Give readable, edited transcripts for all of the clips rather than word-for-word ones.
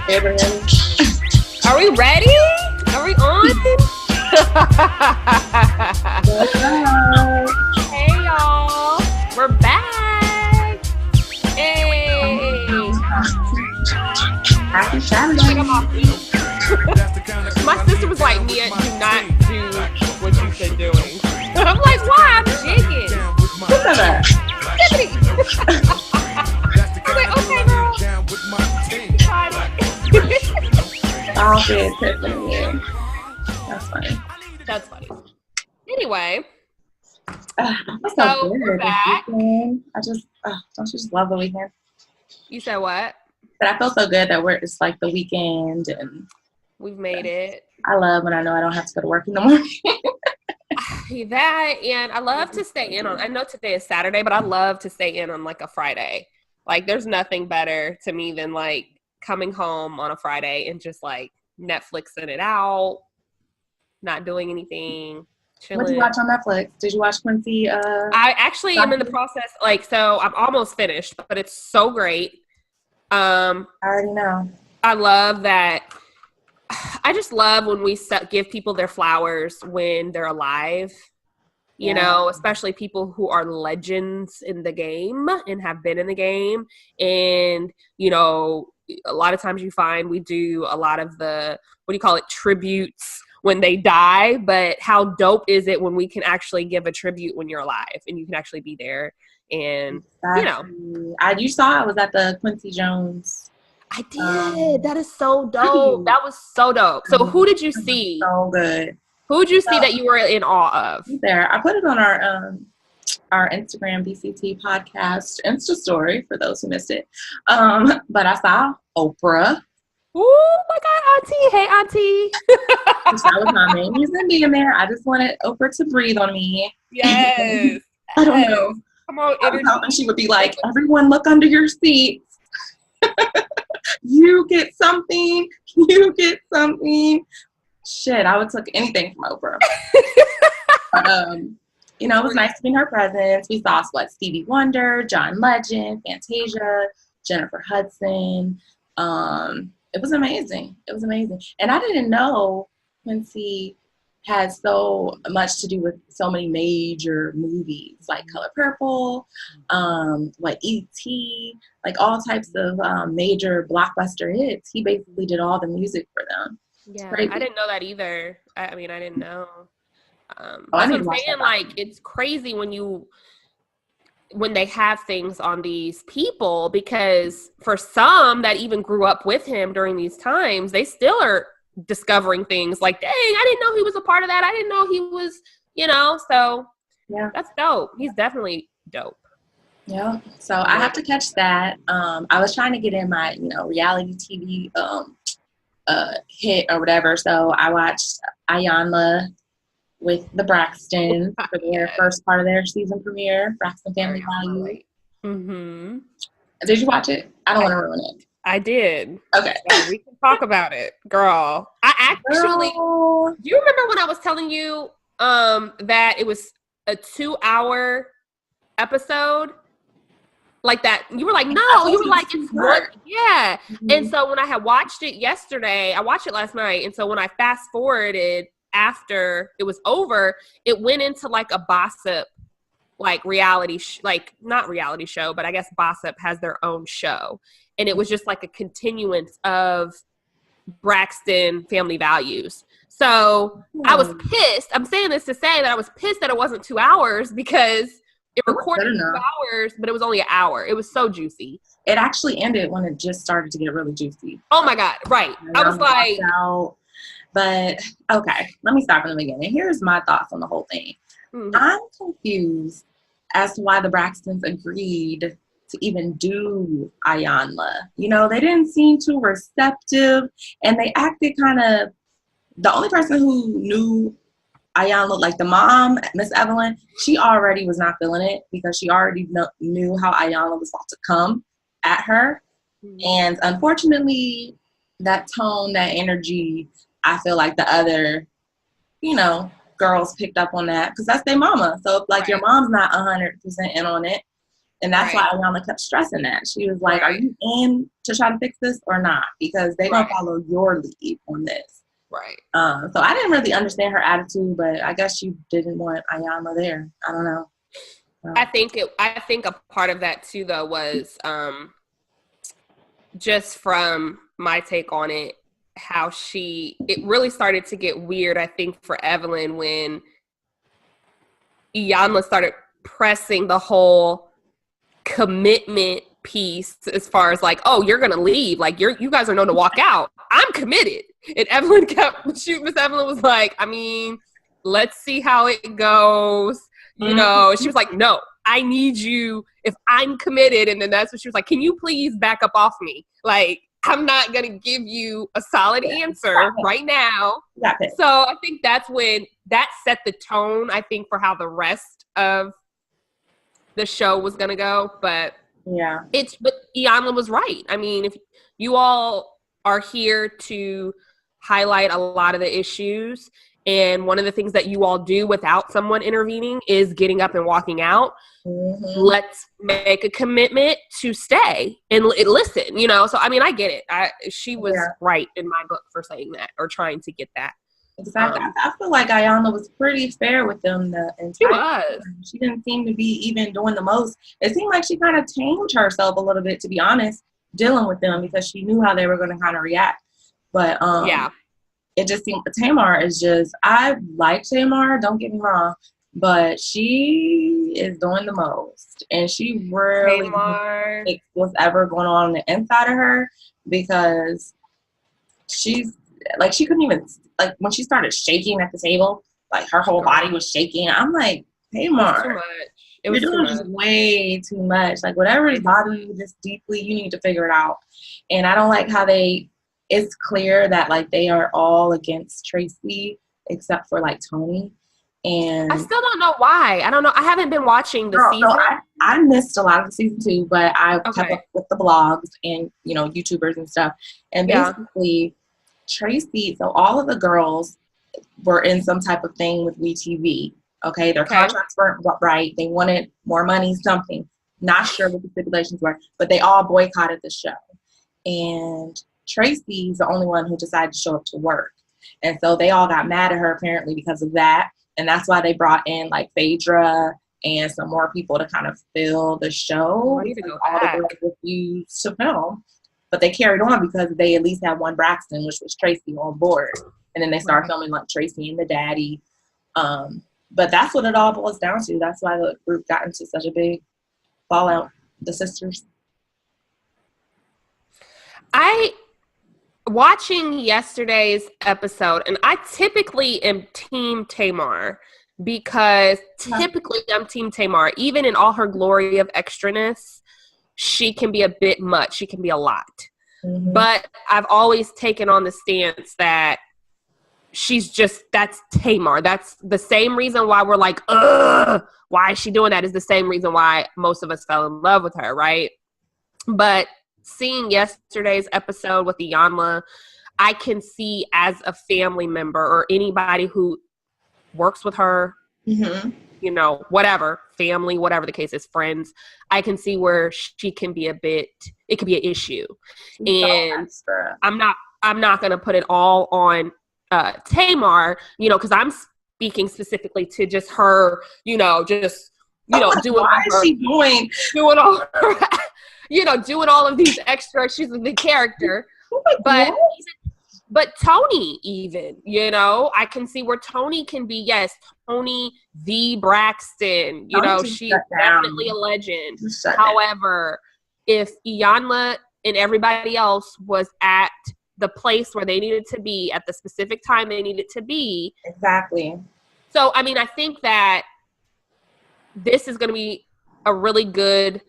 Abraham. Are we ready? Are we on? What's up? Hey y'all, we're back. Hey, Happy like Saturday. I'm off mute. My sister was like, Nia, do not do what you've been doing. I'm like, why? I'm jigging. Look at that. Tiffany. I'm like, okay, girl. Tried it. All good, Tiffany. That's funny. That's funny. Anyway, I feel So, good we're this back. weekend. Don't you just love the weekend? you said what? But I feel so good that it's like the weekend, and We've made it. I love when I know I don't have to go to work in the morning. That, and I love to stay in on, I know today is Saturday, but I love to stay in on like a Friday. Like there's nothing better to me than like coming home on a Friday and just like Netflixing it out, not doing anything, What did you chilling. watch on Netflix? Did you watch Quincy? I actually am in the process, like, so I'm almost finished, but it's so great. Um, I already know. I love that. I just love when we give people their flowers when they're alive. You Yeah. know, especially people who are legends in the game and have been in the game. And, you know, a lot of times you find we do a lot of the, what do you call it, tributes when they die. But how dope is it when we can actually give a tribute when you're alive and you can actually be there? And, you know, You saw I was at the Quincy Jones. I did. That is so dope. That was so dope. So who did you see? So good. Who did you see that you were in awe of? There, I put it on our Instagram BCT podcast Insta story for those who missed it. But I saw Oprah. Oh my God, Auntie. Hey, Auntie. That was my main reason being there. I just wanted Oprah to breathe on me. Yes. I don't know. Come on, I was hoping she would be like, everyone look under your seats. You get something. You get something. Shit, I would take anything from Oprah. But, you know, it was nice to be in her presence. We saw Stevie Wonder, John Legend, Fantasia, Jennifer Hudson. It was amazing. It was amazing. And I didn't know Quincy had so much to do with so many major movies like Color Purple, like E.T., like all types of major blockbuster hits. He basically did all the music for them. Yeah, Crazy. I didn't know that either. I mean, I didn't know. I That's need what to I'm watch saying. that. Like, it's crazy when they have things on these people, because for some that even grew up with him during these times, they still are discovering things like, dang, I didn't know he was a part of that. I didn't know he was, you know, so Yeah. that's dope. He's definitely dope. Yeah. So I have to catch that. I was trying to get in my, reality TV hit or whatever. So I watched Ayanla with the Braxton for their first part of their season premiere, Braxton Family Values. Mm-hmm. Did you watch it? I don't want to ruin it. I did. Okay. So we can talk about it, girl. I actually, do you remember when I was telling you that it was a 2-hour episode? Like that, you were like, no, you were like, it's one, yeah. Mm-hmm. And so when I had watched it yesterday, I watched it last night, and so when I fast forwarded after it was over, it went into like a Bossip, like reality, like not reality show, but I guess Bossip has their own show, and it was just like a continuance of Braxton Family Values. So I was pissed. I'm saying this to say that I was pissed that it wasn't 2 hours, because it recorded 2 hours, but it was only an hour. It was so juicy. It actually ended when it just started to get really juicy. Oh my God, right. I was like... But, okay, let me start from the beginning. Here's my thoughts on the whole thing. Mm-hmm. I'm confused as to why the Braxtons agreed to even do Ayanla. You know, they didn't seem too receptive, and they acted kind of... The only person who knew Ayanla, like the mom, Miss Evelyn, she already was not feeling it, because she already knew how Ayanla was about to come at her. Mm-hmm. And unfortunately, that tone, that energy, I feel like the other, girls picked up on that, because that's their mama. So if, like, your mom's not 100% in on it, And that's why Ayana kept stressing that. She was like, are you in to try to fix this or not? Because they're going to follow your lead on this. Right. So I didn't really understand her attitude, but I guess she didn't want Ayana there. I don't know. I think a part of that too, though, was just from my take on it, how it really started to get weird, I think, for Evelyn when Iyanla started pressing the whole commitment piece as far as like, oh, you're gonna leave, like you guys are known to walk out. I'm committed. And Evelyn Miss Evelyn was like, I mean, let's see how it goes. You know, she was like, no, I need you if I'm committed. And then that's when she was like, can you please back up off me? Like, I'm not going to give you a solid answer right now. So I think that's when that set the tone, I think, for how the rest of the show was going to go. But but Iyanla was right. I mean, if you all are here to highlight a lot of the issues, and one of the things that you all do without someone intervening is getting up and walking out. Let's make a commitment to stay and listen, you know? So, I mean, I get it. She was right in my book for saying that or trying to get that. Exactly. I feel like Ayana was pretty fair with them the entire time. She didn't seem to be even doing the most. It seemed like she kind of tamed herself a little bit, to be honest, dealing with them because she knew how they were going to kind of react. But it just seemed Tamar is just, I like Tamar, don't get me wrong, but she is doing the most. And she really thinks what's ever going on the inside of her, because she's like, she couldn't even, like when she started shaking at the table, like her whole body was shaking. I'm like, Tamar, you're doing just way too much. Like whatever is bothering you this deeply, you need to figure it out. And I don't like how it's clear that like they are all against Tracy except for like Tony. And I still don't know why. I don't know. I haven't been watching the season. So I missed a lot of the season 2, but I kept up with the blogs and, you know, YouTubers and stuff. And basically Tracy, so all of the girls were in some type of thing with WeTV. Okay. Their contracts weren't right. They wanted more money, something. Not sure what the stipulations were, but they all boycotted the show. And Tracy's the only one who decided to show up to work. And so they all got mad at her apparently because of that. And that's why they brought in like Phaedra and some more people to kind of fill the show. All the girls refused to film. But they carried on because they at least had one Braxton, which was Tracy, on board. And then they started filming like Tracy and the daddy. But that's what it all boils down to. That's why the group got into such a big fallout, the sisters. Watching yesterday's episode, and I typically am Team Tamar because typically I'm Team Tamar. Even in all her glory of extraness, she can be a bit much. She can be a lot. But I've always taken on the stance that that's Tamar. That's the same reason why we're like, ugh, why is she doing that? Is the same reason why most of us fell in love with her, right? But seeing yesterday's episode with Iyanla, I can see as a family member or anybody who works with her, you know, whatever, family, whatever the case is, friends, I can see where she can be it could be an issue. And I'm not going to put it all on Tamar, you know, because I'm speaking specifically to just her, you know, just, you know, doing all her, you know, doing all of these extra, she's the character. But Tony even, you know, I can see where Tony can be, Tony the Braxton, you know, she's definitely a legend. However, if Iyanla and everybody else was at the place where they needed to be at the specific time they needed to be. Exactly. So, I mean, I think that this is going to be a really good,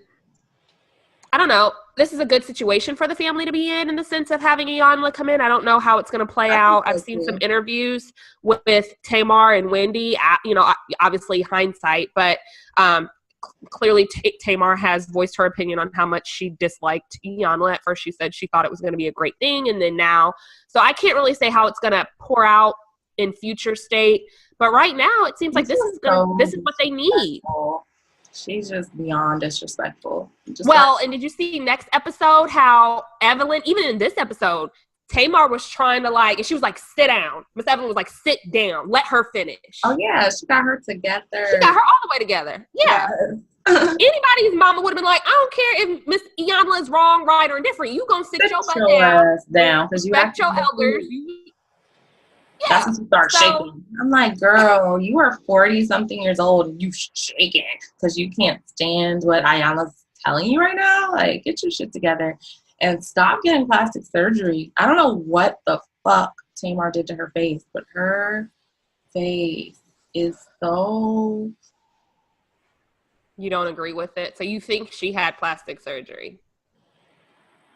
I don't know, this is a good situation for the family to be in the sense of having Iyanla come in. I don't know how it's going to play out. I've seen some interviews with Tamar and Wendy, you know, obviously hindsight, but clearly Tamar has voiced her opinion on how much she disliked Iyanla. At first she said she thought it was going to be a great thing, and then now, so I can't really say how it's going to pour out in future state, but right now it seems like this is what they need. She's just beyond disrespectful. And did you see next episode how Evelyn, even in this episode, Tamar was trying to and she was like, sit down. Miss Evelyn was like, sit down. Let her finish. Oh, yeah. She got her together. She got her all the way together. Yeah. Anybody's mama would have been like, I don't care if Miss Iyanla is wrong, right, or indifferent. You gonna sit your butt down. Because you respect your elders. That's when you start shaking. I'm like, girl, you are 40-something years old and you shaking because you can't stand what Iyanla's telling you right now. Like, get your shit together and stop getting plastic surgery. I don't know what the fuck Tamar did to her face, but her face is so... You don't agree with it? So you think she had plastic surgery?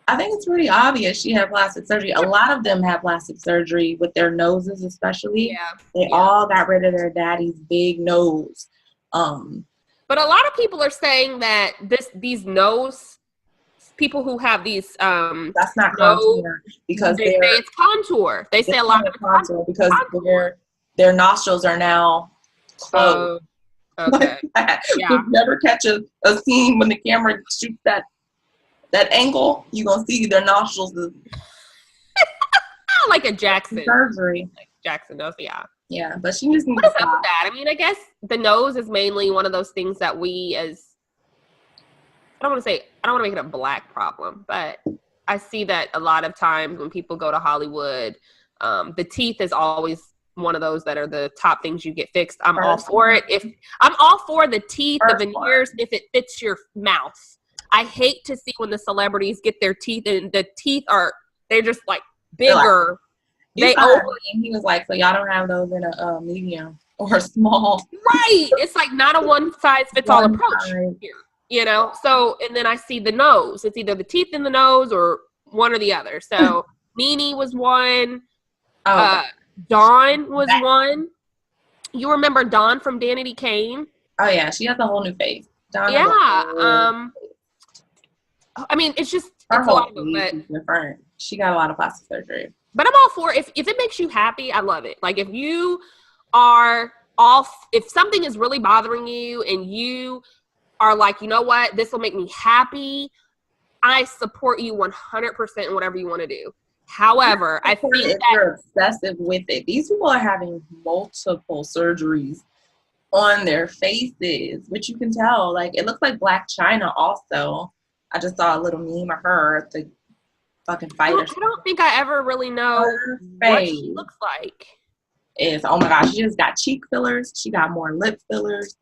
I think it's pretty obvious she had plastic surgery. A lot of them have plastic surgery with their noses, especially. Yeah. They all got rid of their daddy's big nose. But a lot of people are saying that these nose people who have these that's not contour because they say it's contour. They say a lot of contour because their nostrils are now closed. Okay. Yeah. Yeah. You'll never catch a scene when the camera shoots that angle. You're gonna see their nostrils is like a Jackson surgery. Like Jackson does, yeah. Yeah, but she just needs what to is up with that? I mean, I guess the nose is mainly one of those things that we as I don't want to make it a black problem, but I see that a lot of times when people go to Hollywood, the teeth is always one of those that are the top things you get fixed. I'm all for it. I'm all for the teeth, the veneers, if it fits your mouth. I hate to see when the celebrities get their teeth and the teeth they're just like bigger. He was like, so y'all don't have those in a medium or small. Right. It's like not a one size fits all approach here, you know? So, and then I see the nose. It's either the teeth in the nose or one or the other. So Nene was one. Dawn was one. You remember Dawn from Danity Kane? Oh yeah, she has a whole new face. Dawn I mean, it's just her it's whole a lot of them, but different. She got a lot of plastic surgery. But I'm all for if it makes you happy, I love it. Like if you are if something is really bothering you and you are like, you know what, this will make me happy, I support you 100% in whatever you want to do. However, I think that you're obsessive with it. These people are having multiple surgeries on their faces, which you can tell. Like it looks like Black China also. I just saw a little meme of her at the fucking fight. I don't think I ever really know what she looks like. Oh my gosh, she just got cheek fillers. She got more lip fillers.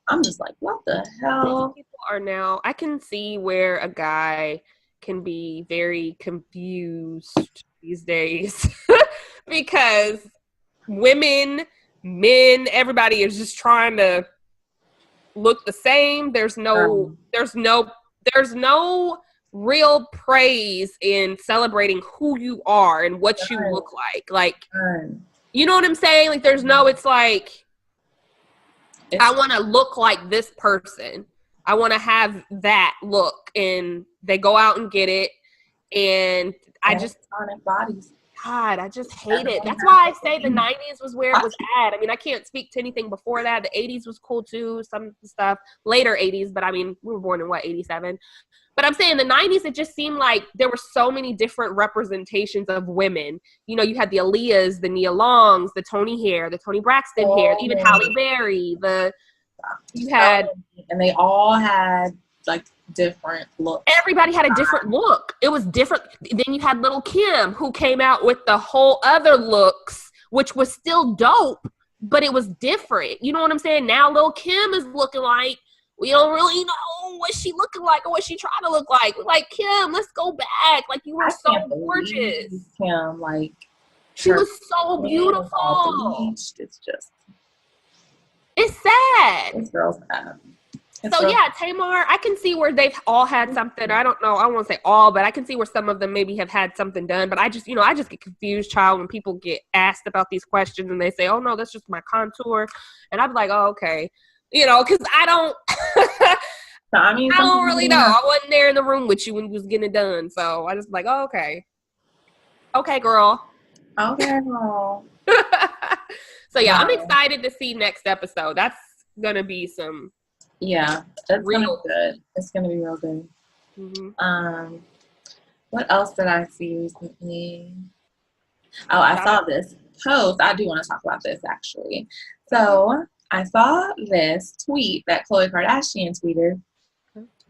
I'm just like, what the hell? People are now, I can see where a guy can be very confused these days because women, men, everybody is just trying to look the same. There's no real praise in celebrating who you are and what you look like. Like, you know what I'm saying? Like, there's no, it's like, I want to look like this person. I want to have that look, and they go out and get it. And I just, bodies. God, I just hate it. That's why I say the 90s was where it was at. I mean, I can't speak to anything before that. The 80s was cool too, some stuff. Later 80s, but I mean, we were born in 87? But I'm saying the 90s, it just seemed like there were so many different representations of women. You know, you had the Aaliyahs, the Nia Longs, the Toni hair, the Toni Braxton hair, even Halle Berry. You had, and they all had like different looks. Everybody had a different look. It was different. Then you had Little Kim, who came out with the whole other looks, which was still dope, but it was different. You know what I'm saying? Now Lil Kim is looking like, we don't really know what she looking like or what she trying to look like. We're like, Kim, let's go back. Like, you were so gorgeous. Kim, like, she was so beautiful. It's just, it's sad. This girl's sad. Yeah, Tamar, I can see where they've all had something. I don't know. I won't say all, but I can see where some of them maybe have had something done. But I just get confused, child, when people get asked about these questions and they say, oh, no, that's just my contour. And I'm like, oh, okay. You know, because I don't, I don't really know. I wasn't there in the room with you when you was getting it done. So I just like, oh, okay. Okay, girl. Okay, girl. So, yeah, I'm excited to see next episode. That's going to be some. Yeah, it's gonna Real. be good. It's gonna be real good. Hmm. Um, what else did I see recently? Oh, I saw this post. I do want to talk about this actually. So I saw this tweet that Khloe Kardashian tweeted,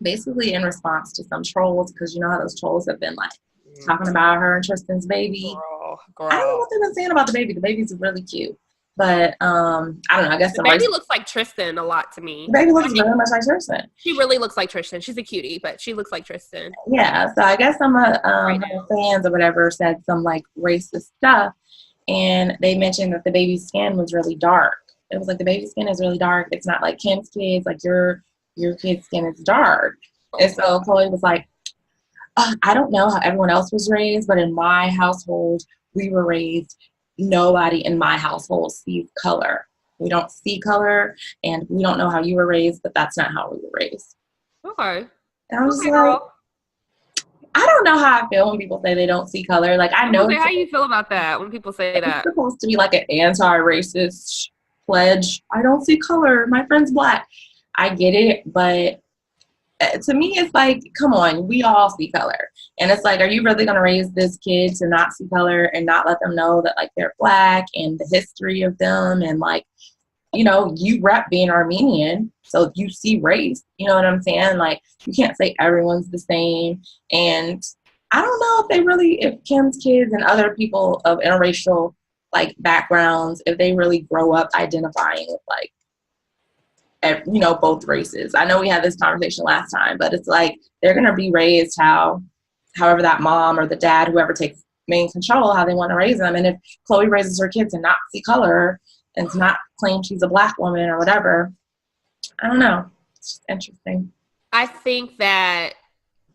basically in response to some trolls, because you know how those trolls have been like talking about her and Tristan's baby. I don't know what they've been saying about the baby. The baby's really cute. But I don't know. I guess The some baby race. looks like Tristan a lot to me. The baby looks very much like Tristan. She really looks like Tristan. She's a cutie, but she looks like Tristan. Yeah. So I guess some Right her fans or whatever said some like racist stuff, and they mentioned that the baby's skin was really dark. It was like the baby's skin is really dark. It's not like Kim's kids. Like your kid's skin is dark. And so Khloe was like, I don't know how everyone else was raised, but in my household, we were raised, nobody in my household sees color. We don't see color, and we don't know how you were raised, but that's not how we were raised. Okay. And I was Okay, like, girl. I don't know how I feel when people say they don't see color. Like, I know Okay, how you feel about that when people say it's that? supposed to be like an anti-racist pledge. I don't see color. My friend's black. I get it, but to me, it's like, come on, we all see color. And it's like, are you really going to raise this kid to not see color and not let them know that, like, they're black and the history of them? And, like, you know, you rep being Armenian, so you see race. You know what I'm saying? Like, you can't say everyone's the same. And I don't know if they really, if Kim's kids and other people of interracial, like, backgrounds, if they really grow up identifying with, like, you know, both races. I know we had this conversation last time, but it's like they're going to be raised however that mom or the dad, whoever takes main control, how they want to raise them. And if Khloe raises her kids to not see color and to not claim she's a black woman or whatever, I don't know. It's just interesting. I think that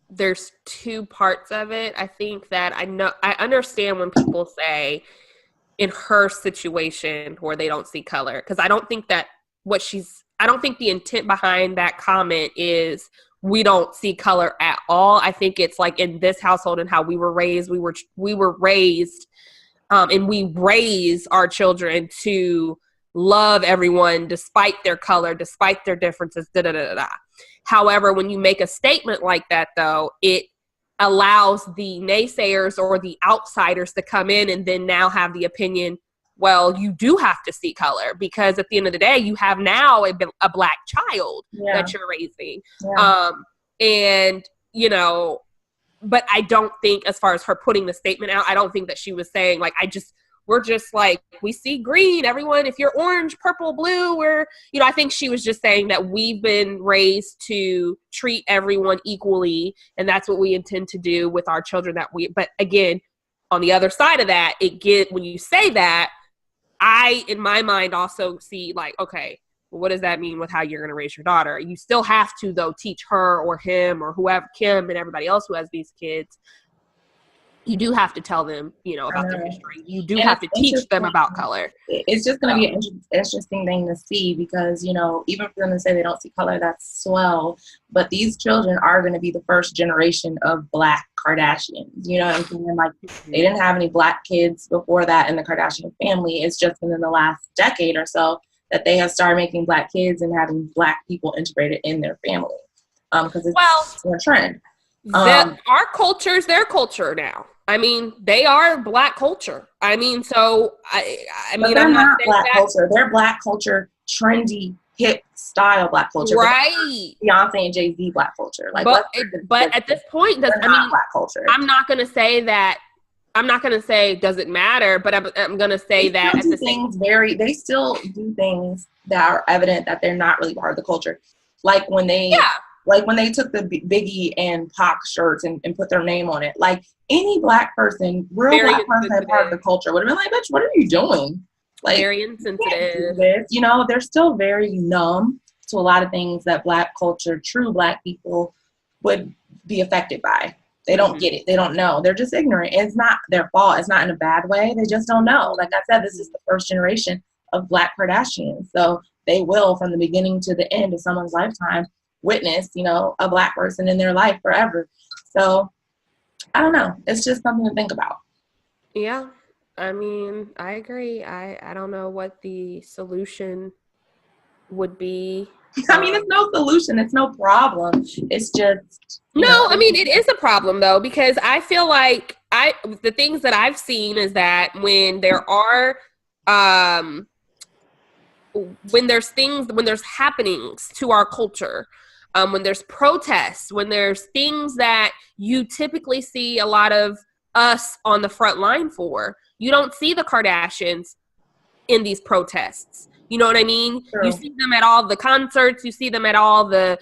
there's two parts of it. I think that I understand when people say in her situation where they don't see color, because I don't think the intent behind that comment is we don't see color at all. I think it's like in this household and how we were raised, we were raised and we raise our children to love everyone despite their color, despite their differences, da da da da. However, when you make a statement like that, though, it allows the naysayers or the outsiders to come in and then now have the opinion, well, you do have to see color because at the end of the day, you have now a black child that you're raising. Yeah. And, you know, but I don't think, as far as her putting the statement out, I don't think that she was saying, like, we're just like, we see green, everyone, if you're orange, purple, blue, I think she was just saying that we've been raised to treat everyone equally, and that's what we intend to do with our children. But again, on the other side of that, when you say that, I, in my mind, also see like, okay, well, what does that mean with how you're going to raise your daughter? You still have to, though, teach her or him or whoever, Kim and everybody else who has these kids. You do have to tell them, about their history. You do have to teach them about color. It's just going to be an interesting thing to see because, even for them to say they don't see color, that's swell. But these children are going to be the first generation of black Kardashians. You know what I'm saying? Like, they didn't have any black kids before that in the Kardashian family. It's just been in the last decade or so that they have started making black kids and having black people integrated in their family. Because it's a trend. Our culture is their culture now. I mean, they are black culture. I mean, so but they're not black culture. They're black culture, trendy, hip style black culture. Right. Beyonce and Jay-Z black culture. Like, but at this point, black culture. I'm not going to say that. I'm not going to say does it matter, but I'm going to say that at the same time, they still do things that are evident that they're not really part of the culture. Like when they took the Biggie and Pac shirts and put their name on it. Like, any black person, black person part of the culture would have been like, bitch, what are you doing? Like, very insensitive. They're still very numb to a lot of things that black culture, true black people would be affected by. They don't get it. They don't know. They're just ignorant. It's not their fault. It's not in a bad way. They just don't know. Like I said, this is the first generation of black Kardashians. So they will, from the beginning to the end of someone's lifetime, witness, a black person in their life forever. So I don't know. It's just something to think about. Yeah. I mean, I agree. I don't know what the solution would be. I mean, it's no solution. It's no problem. It's just no. I mean, it is a problem though, because I feel like the things that I've seen is that when there are when there's happenings to our culture, when there's protests, when there's things that you typically see a lot of us on the front line for, you don't see the Kardashians in these protests. You know what I mean? True. You see them at all the concerts, you see them at all the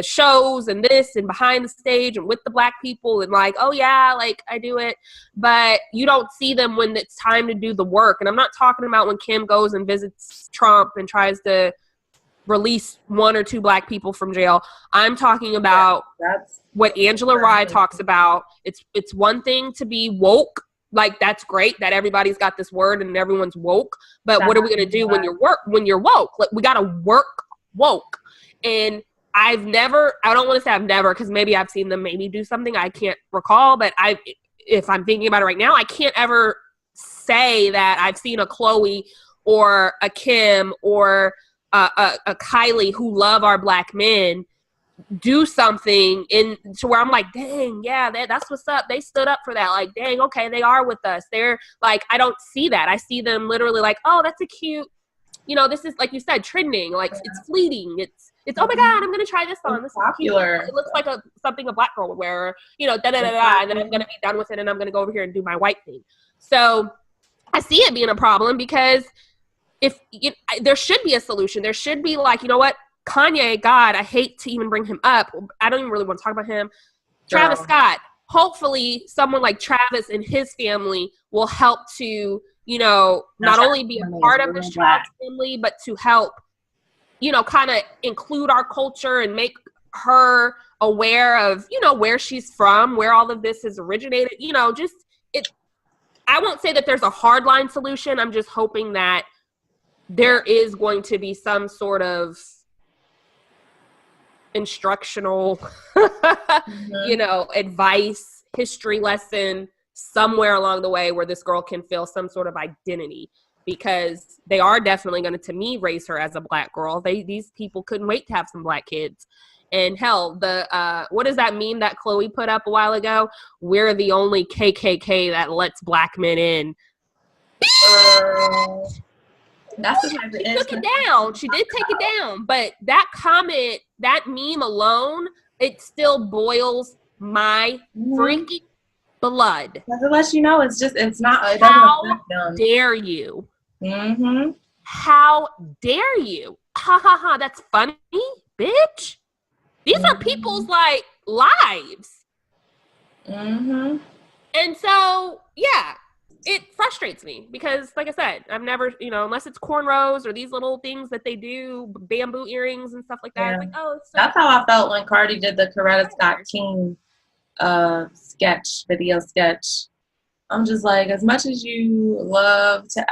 shows and this and behind the stage and with the Black people and like, oh yeah, like I do it. But you don't see them when it's time to do the work. And I'm not talking about when Kim goes and visits Trump and tries to release 1 or 2 Black people from jail. I'm talking about what Angela Rye talks about. It's one thing to be woke. Like, that's great that everybody's got this word and everyone's woke. But what are we going to do when you're woke? Like, we got to work woke. And I don't want to say I've never, because maybe I've seen them maybe do something I can't recall. But if I'm thinking about it right now, I can't ever say that I've seen a Chloe or a Kim or a Kylie who love our Black men do something to where I'm like, dang, yeah, that's what's up. They stood up for that. Like, dang, okay, they are with us. They're like, I don't see that. I see them literally like, oh, that's a cute, this is, like you said, trending. Like, it's fleeting. It's oh my God, I'm gonna try this on. This is popular. It looks like something a Black girl would wear. And then I'm gonna be done with it, and I'm gonna go over here and do my white thing. So I see it being a problem because there should be a solution. There should be like, you know what? Kanye, God, I hate to even bring him up. I don't even really want to talk about him. Travis Scott. Hopefully someone like Travis and his family will help to, not only be a part of this child's family, but to help, kind of include our culture and make her aware of, where she's from, where all of this has originated. I won't say that there's a hardline solution. I'm just hoping that there is going to be some sort of instructional, advice, history lesson somewhere along the way where this girl can feel some sort of identity, because they are definitely going to me, raise her as a Black girl. These people couldn't wait to have some Black kids. And hell, what does that mean that Chloe put up a while ago? We're the only KKK that lets Black men in. That's the type of she took it down. She did take it down. But that comment, that meme alone, it still boils my freaking blood. To let you know, it's not. How dare you? Mm-hmm. How dare you? Ha ha ha! That's funny, bitch. These are people's lives. Mm-hmm. And so, yeah. It frustrates me because, like I said, I've never, unless it's cornrows or these little things that they do, bamboo earrings and stuff like that. Yeah. It's like, oh, that's how I felt when Cardi did the Coretta Scott King video sketch. I'm just like, as much as you love to,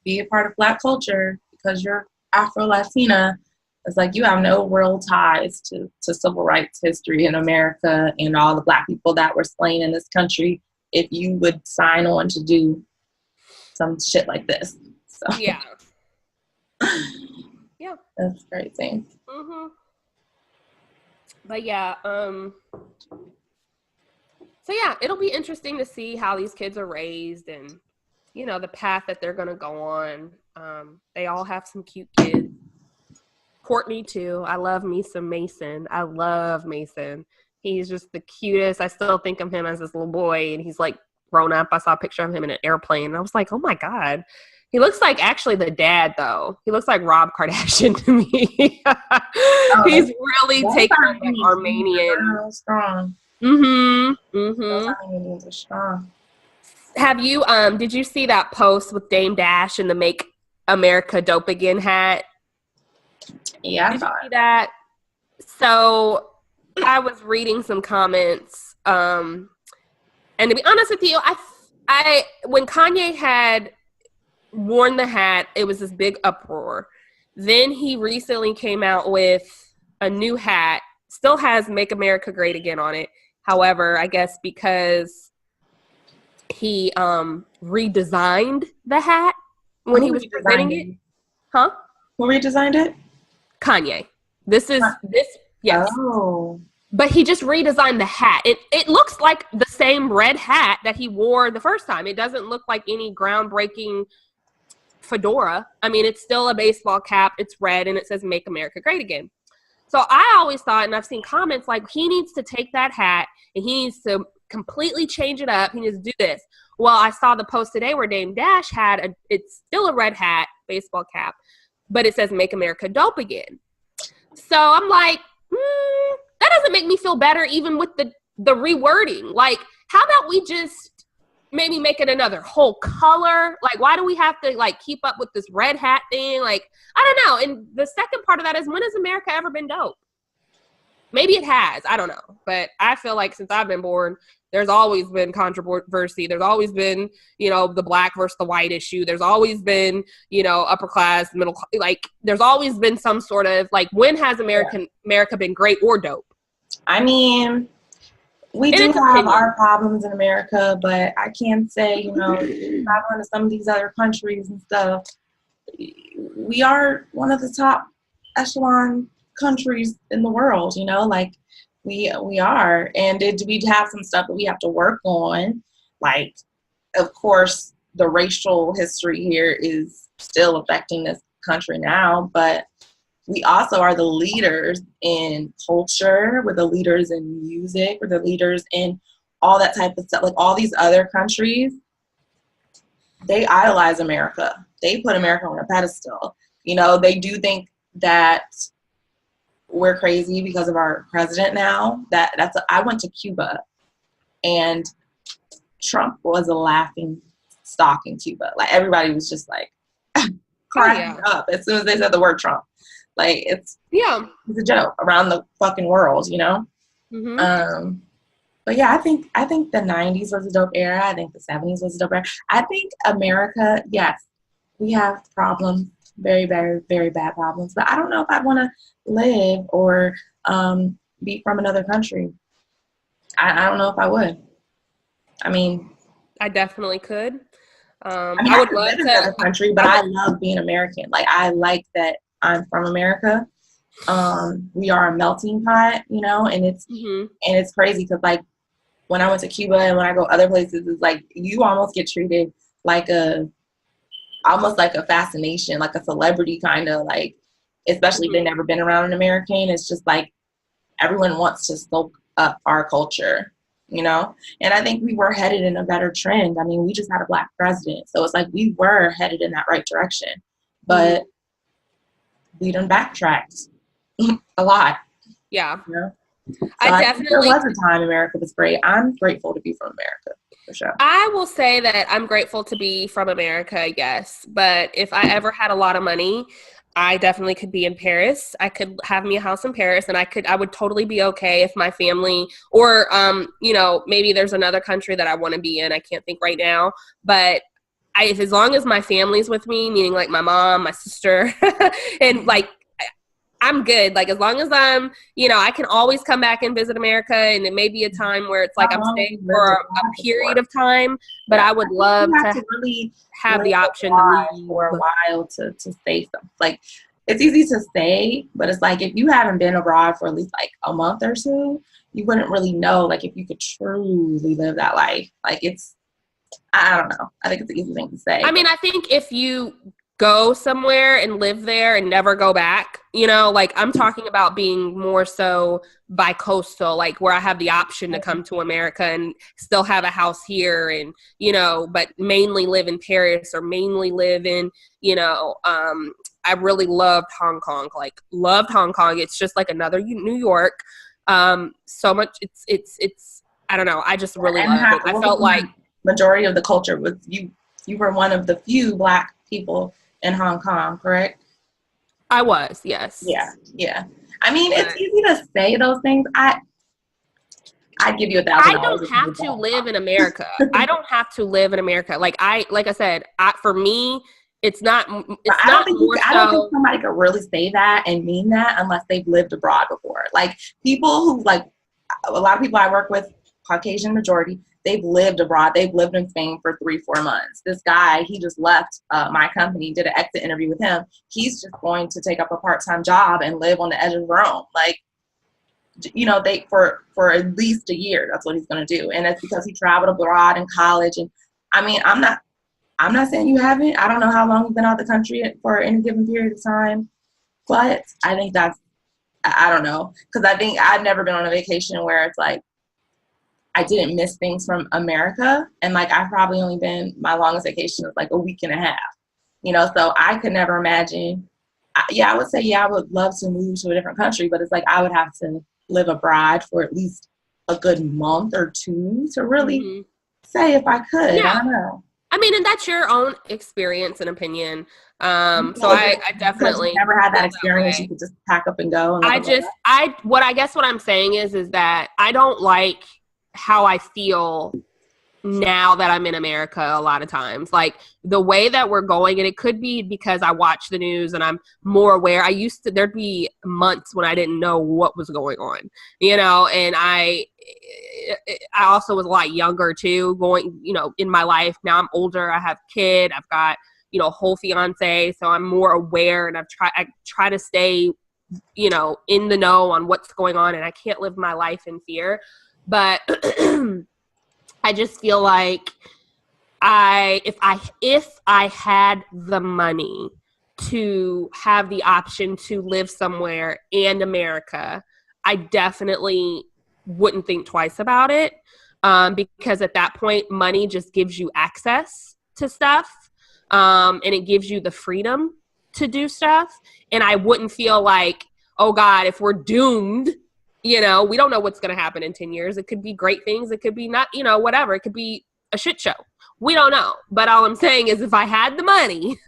be a part of Black culture because you're Afro-Latina, it's like you have no real ties to civil rights history in America and all the Black people that were slain in this country if you would sign on to do some shit like this. So yeah. Yeah. That's crazy. Mm-hmm. But yeah, so yeah, it'll be interesting to see how these kids are raised and, the path that they're going to go on. They all have some cute kids. Courtney too. I love me some Mason. I love Mason. He's just the cutest. I still think of him as this little boy, and he's like grown up. I saw a picture of him in an airplane, and I was like, oh my God. He looks like actually the dad, though. He looks like Rob Kardashian to me. He's really taking on the Armenian. Strong. Mm-hmm. Mm-hmm. Armenians are strong. Have you, did you see that post with Dame Dash and the Make America Dope Again hat? Yeah, Did you see that? So I was reading some comments, and to be honest with you, I when Kanye had worn the hat, it was this big uproar. Then he recently came out with a new hat, still has "Make America Great Again" on it. However, I guess because he redesigned the hat when he was presenting it. Huh? Who redesigned it? Kanye. This. Yes. Oh. But he just redesigned the hat. It looks like the same red hat that he wore the first time. It doesn't look like any groundbreaking fedora. I mean, it's still a baseball cap. It's red and it says "Make America Great Again." So I always thought, and I've seen comments like, he needs to take that hat and he needs to completely change it up. He needs to do this. Well, I saw the post today where Dame Dash had it's still a red hat, baseball cap, but it says "Make America Dope Again." So I'm like, that doesn't make me feel better even with the rewording. Like, how about we just maybe make it another whole color? Like, why do we have to, like, keep up with this red hat thing? Like, I don't know. And the second part of that is, when has America ever been dope? Maybe it has. I don't know. But I feel like since I've been born, there's always been controversy. There's always been, the black versus the white issue. There's always been, upper class, middle class. Like, there's always been some sort of, like, when has America been great or dope? I mean, we do have our problems in America, but I can say, traveling to some of these other countries and stuff, we are one of the top echelon countries in the world, like we are. And we have some stuff that we have to work on. Like, of course, the racial history here is still affecting this country now, but we also are the leaders in culture. We're the leaders in music. We're the leaders in all that type of stuff. Like, all these other countries, they idolize America. They put America on a pedestal. They do think that we're crazy because of our president now. I went to Cuba, and Trump was a laughing stock in Cuba. Like, everybody was just like cracking up as soon as they said the word Trump. Like, it's a joke around the fucking world, Mm-hmm. But yeah, I think the 90s was a dope era. I think the 70s was a dope era. I think America, yes, we have problems, very, very, very bad problems. But I don't know if I'd want to live or be from another country. I don't know if I would. I mean, I definitely could. I would love live in another country, but I love being American. Like, I like that I'm from America. We are a melting pot, and it's crazy because, like, when I went to Cuba and when I go other places, it's like you almost get treated like almost like a fascination, like a celebrity kind of, like, especially if they've never been around an American. It's just like everyone wants to soak up our culture, and I think we were headed in a better trend. I mean, we just had a black president, so it's like we were headed in that right direction, but we done backtracked a lot. Yeah. So I definitely, there was a time America was great. I'm grateful to be from America, for sure. I will say that I'm grateful to be from America, yes. But if I ever had a lot of money, I definitely could be in Paris. I could have me a house in Paris, and I would totally be okay if my family, or maybe there's another country that I want to be in. I can't think right now, but as long as my family's with me, meaning like my mom, my sister, and like, I'm good. Like, as long as I'm, I can always come back and visit America, and it may be a time where it's like I'm staying for a period of time, but I would love to really have the option to leave for a while to stay. Like, it's easy to stay, but it's like if you haven't been abroad for at least like a month or so, you wouldn't really know, like, if you could truly live that life. Like, I don't know. I think it's an easy thing to say. I mean, I think if you go somewhere and live there and never go back, like, I'm talking about being more so bi-coastal, like where I have the option to come to America and still have a house here and, but mainly live in Paris or mainly live in, I really loved Hong Kong, loved Hong Kong. It's just like another New York. So much. It's, I don't know. I just really loved it. I felt like majority of the culture was you were one of the few Black people in Hong Kong, correct? I was, yes. Yeah. I mean, it's easy to say those things. I'd give you $1,000. I don't have to live in America. I don't have to live in America. Like I said, for me, it's not. I don't think somebody could really say that and mean that unless they've lived abroad before. Like, people who, like, a lot of people I work with, Caucasian majority, they've lived abroad. They've lived in Spain for 3-4 months. This guy, he just left my company, did an exit interview with him. He's just going to take up a part-time job and live on the edge of Rome. Like, you know, they for at least a year, that's what he's going to do. And it's because he traveled abroad in college. And I mean, I'm not saying you haven't. I don't know how long you've been out of the country for any given period of time, but I think I don't know. Because I think I've never been on a vacation where it's like, I didn't miss things from America. And like, I've probably only been, my longest vacation was like a week and a half, you know? So I could never imagine. I would say, I would love to move to a different country, but it's like, I would have to live abroad for at least a good month or two to really say if I could. Yeah. I don't know. I mean, and that's your own experience and opinion. So I definitely never had that experience. You could just pack up and go. And what I'm saying is that I don't like how I feel now that I'm in America a lot of times. Like the way that we're going, and it could be because I watch the news and I'm more aware. There'd be months when I didn't know what was going on, you know, and I also was a lot younger too, going, you know, in my life. Now I'm older, I have a kid, I've got, you know, a whole fiance, so I'm more aware, and I try to stay, you know, in the know on what's going on, and I can't live my life in fear. But I just feel like if I had the money to have the option to live somewhere in America, I definitely wouldn't think twice about it, because at that point, money just gives you access to stuff, and it gives you the freedom to do stuff. And I wouldn't feel like, oh God, if we're doomed, you know, we don't know what's going to happen in 10 years. It could be great things. It could be not, you know, whatever. It could be a shit show. We don't know. But all I'm saying is if I had the money,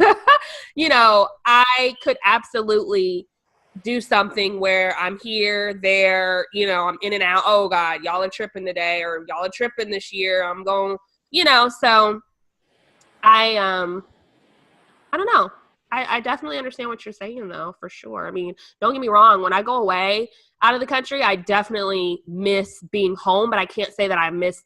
you know, I could absolutely do something where I'm here, there, you know, I'm in and out. Oh God, y'all are tripping today, or y'all are tripping this year. I'm going, you know, so I don't know. I definitely understand what you're saying, though, for sure. I mean, don't get me wrong. When I go away out of the country, I definitely miss being home, but I can't say that I miss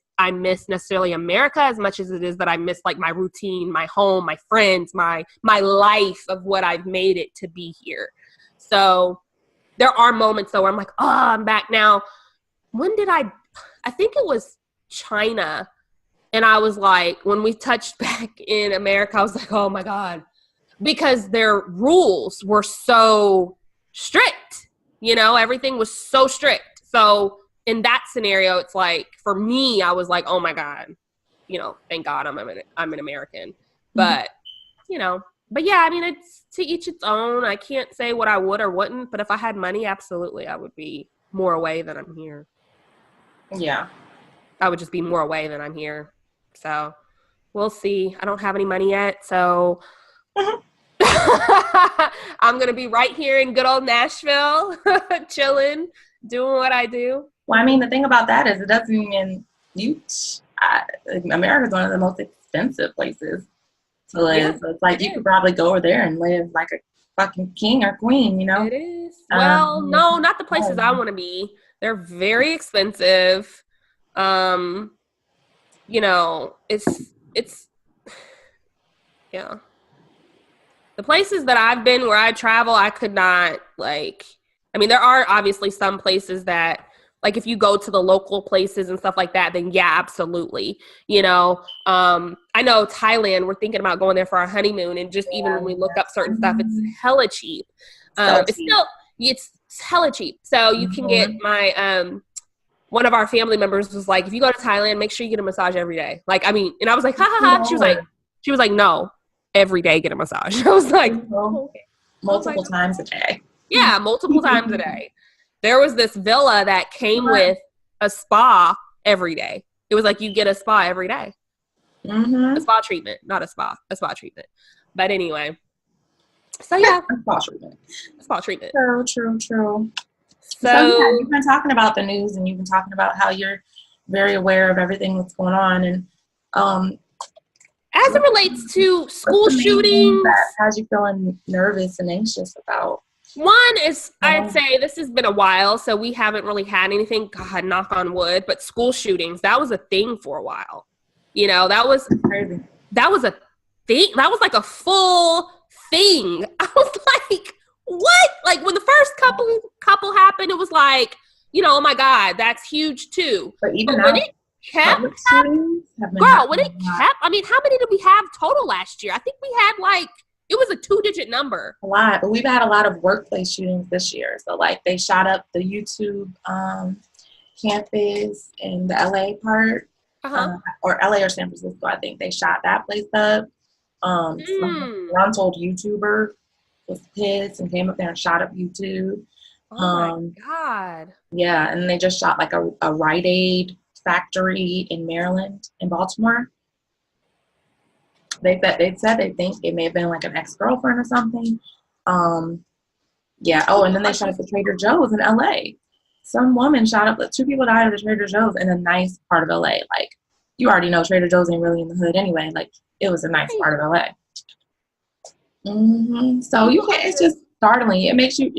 necessarily America as much as it is that I miss like my routine, my home, my friends, my life of what I've made it to be here. So there are moments, though, where I'm like, oh, I'm back now. When did I think it was China. And I was like, when we touched back in America, I was like, oh my God. Because their rules were so strict, you know, everything was so strict. So in that scenario, it's like, for me, I was like, oh my God, you know, thank God I'm an American. But, you know, but yeah, I mean, it's to each its own. I can't say what I would or wouldn't, but if I had money, absolutely, I would be more away than I'm here. Yeah. I would just be more away than I'm here. So we'll see. I don't have any money yet, so I'm going to be right here in good old Nashville, chilling, doing what I do. Well, I mean, the thing about that is it doesn't mean America's one of the most expensive places to live. Yeah, so it's like you could probably go over there and live like a fucking king or queen, you know? It is. Well, no, not the places I want to be. They're very expensive. You know, it's yeah. The places that I've been where I travel, I could not, like, I mean, there are obviously some places that, like, if you go to the local places and stuff like that, then yeah, absolutely. You know, I know Thailand, we're thinking about going there for our honeymoon, and just even when we look up certain stuff, it's hella cheap. It's hella cheap. So you can get my, one of our family members was like, if you go to Thailand, make sure you get a massage every day. Like, I mean, and I was like, ha ha ha. She was like, no, every day get a massage. I was like, oh, okay. Multiple times a day. Yeah, multiple times a day. There was this villa that came with a spa every day. It was like you get a spa every day. Mm-hmm. A spa treatment, not a spa treatment. But anyway, so yeah. A spa treatment. True. So yeah, you've been talking about the news, and you've been talking about how you're very aware of everything that's going on. And as it relates to school shootings, how's you feeling nervous and anxious about? One is, I'd say this has been a while, so we haven't really had anything, God, knock on wood, but school shootings, that was a thing for a while. You know, that was Crazy. that was a thing. That was like a full thing. I was like, what? Like when the first couple happened, it was like, you know, oh my God, that's huge too. But even But now, when it kept, girl, when it kept, I mean, how many did we have total last year? I think we had like, it was a 2-digit number. A lot, but we've had a lot of workplace shootings this year. So like they shot up the YouTube campus in the LA part, or LA or San Francisco. I think they shot that place up. Some told YouTuber was pissed and came up there and shot up YouTube. Oh my God. Yeah, and they just shot like a Rite Aid factory in Maryland, in Baltimore. They said they think it may have been like an ex-girlfriend or something. Yeah. Oh, and then they shot up the Trader Joe's in LA. Some woman shot up, 2 people died at the Trader Joe's in a nice part of LA. Like, you already know Trader Joe's ain't really in the hood anyway. Like, it was a nice part of LA. So you can't, it's just startling. It makes you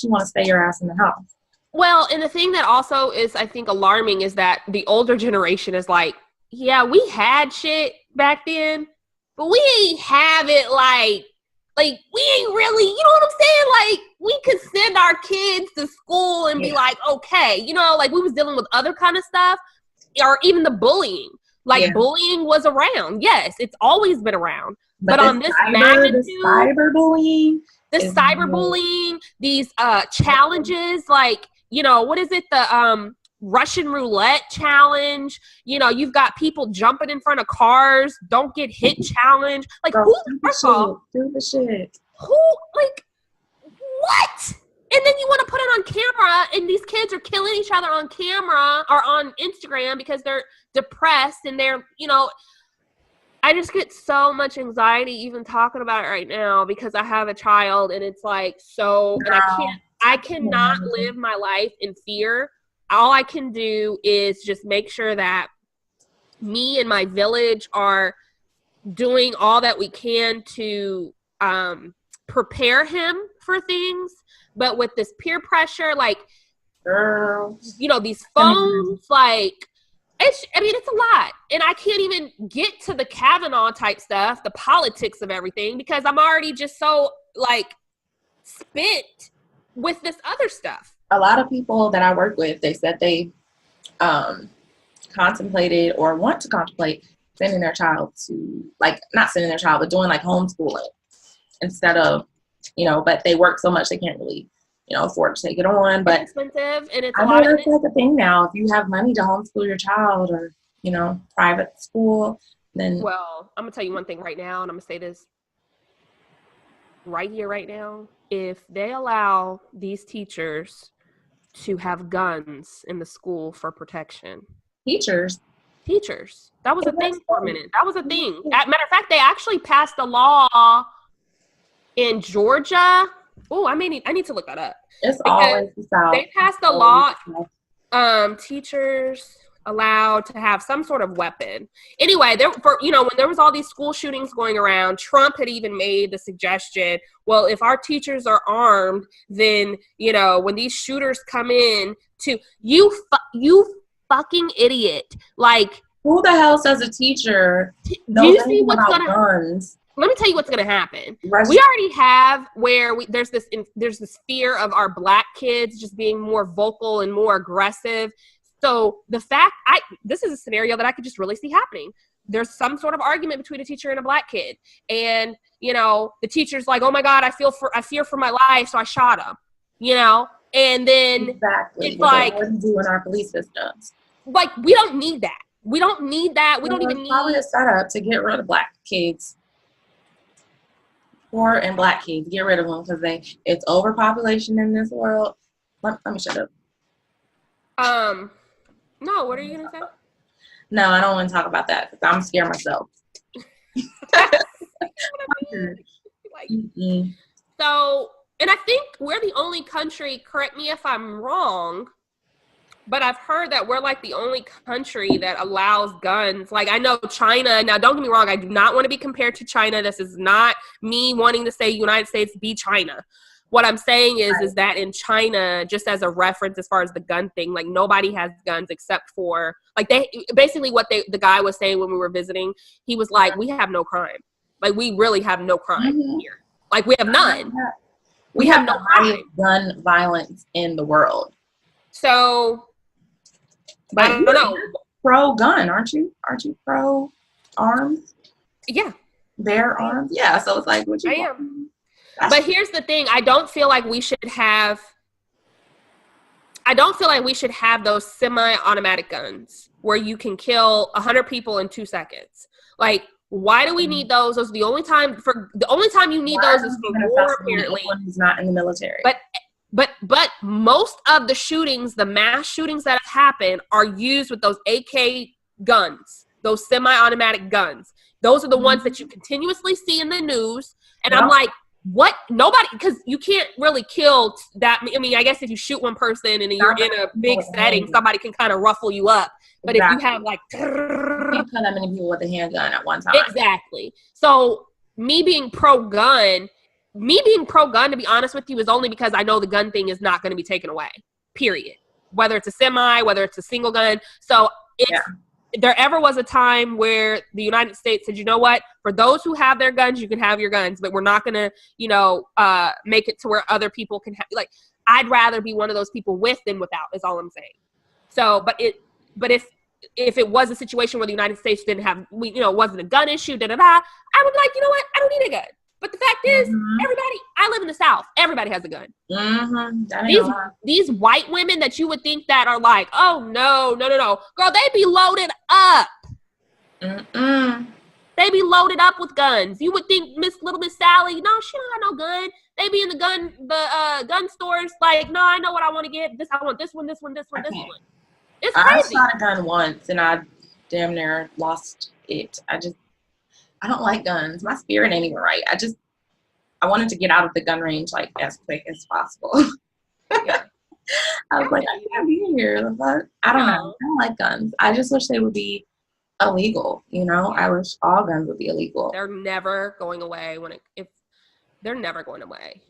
want to stay your ass in the house. Well, and the thing that also is, I think, alarming is that the older generation is like, yeah, we had shit back then, but we ain't have it like we ain't really, you know what I'm saying? Like, we could send our kids to school and be like, okay, you know, like we was dealing with other kind of stuff, or even the bullying. Like, bullying was around. Yes, it's always been around. But on this magnitude, cyberbullying, these challenges, like, you know, what is it? The Russian roulette challenge. You know, you've got people jumping in front of cars, don't get hit challenge. Like, first of all, stupid shit. Who, like, what? And then you want to put it on camera, and these kids are killing each other on camera or on Instagram because they're depressed and they're, you know, I just get so much anxiety even talking about it right now because I have a child, and it's like, so, and I cannot live my life in fear. All I can do is just make sure that me and my village are doing all that we can to prepare him for things. But with this peer pressure, like, girl, you know, these phones, like, it's a lot. And I can't even get to the Kavanaugh type stuff, the politics of everything, because I'm already just so, like, spent with this other stuff. A lot of people that I work with, they said they contemplated or want to contemplate sending their child to, like, not sending their child, but doing like homeschooling instead of, you know, but they work so much they can't really, you know, afford to take it on. But it's expensive, and it's I know that's like a thing now. If you have money to homeschool your child or, you know, private school, then. Well, I'm gonna tell you one thing right now, and I'm gonna say this right here, right now. If they allow these teachers to have guns in the school for protection. Teachers. That was a thing for a minute. That was a thing. Matter of fact, they actually passed a law in Georgia. Oh, I need to look that up. It's always the South. They passed a law. Teachers allowed to have some sort of weapon. Anyway, when there was all these school shootings going around, Trump had even made the suggestion, well, if our teachers are armed, then, you know, when these shooters come in to you fucking idiot. Like, who the hell says a teacher do you see what's gonna guns? Let me tell you what's going to happen. We already have where there's this fear of our Black kids just being more vocal and more aggressive. So the fact this is a scenario that I could just really see happening. There's some sort of argument between a teacher and a Black kid, and, you know, the teacher's like, "Oh my God, I fear for my life, so I shot him." You know, and then it's like, what do you do in our police systems? Like, we don't need that. We don't need that. We don't even need. Probably a setup to get rid of Black kids. Poor and Black kids, get rid of them because it's overpopulation in this world. Let me shut up. No, what are you gonna say? No, I don't want to talk about that because I'm scared myself. So, and I think we're the only country, correct me if I'm wrong, but I've heard that we're like the only country that allows guns. Like, I know China, now don't get me wrong, I do not want to be compared to China. This is not me wanting to say United States be China. what I'm saying is that in China, just as a reference, as far as the gun thing, like nobody has guns except for like they basically the guy was saying when we were visiting, he was like, we have no crime. Like we really have no crime here. Like we have none. We have no gun violence in the world. So, but I don't know. Pro-gun, aren't you? Aren't you pro-arms? Yeah. Bear arms? Yeah, so it's like, what you I am. But here's the thing. I don't feel like we should have those semi-automatic guns where you can kill 100 people in 2 seconds. Like, why do we need those? Those are the only time you need those is for war, apparently. Anyone who's not in the military. But most of the shootings, the mass shootings that have happened, are used with those AK guns, those semi-automatic guns. Those are the ones that you continuously see in the news. And I'm like, what? Nobody, because you can't really kill that. I mean, I guess if you shoot one person and you're in a big setting, somebody can kind of ruffle you up. But if you have like, you can't kill that many people with a handgun at one time. Exactly. So me being pro-gun, to be honest with you, is only because I know the gun thing is not going to be taken away, period. Whether it's a semi, whether it's a single gun. So if there ever was a time where the United States said, you know what, for those who have their guns, you can have your guns, but we're not going to, make it to where other people can have, like, I'd rather be one of those people with than without, is all I'm saying. So, but if it was a situation where the United States didn't have, wasn't a gun issue, I would be like, you know what, I don't need a gun. But the fact is, I live in the South. Everybody has a gun. These white women that you would think that are like, oh, no. Girl, they be loaded up. They be loaded up with guns. You would think Little Miss Sally, no, she don't have no gun. They be in the gun stores like, no, I know what I want to get. I want this one. It's crazy. I shot a gun once and I damn near lost it. I don't like guns. My spirit ain't even right. I wanted to get out of the gun range like as quick as possible. I was like, I can't be here. But I don't know. I don't like guns. I just wish they would be illegal. I wish all guns would be illegal. They're never going away they're never going away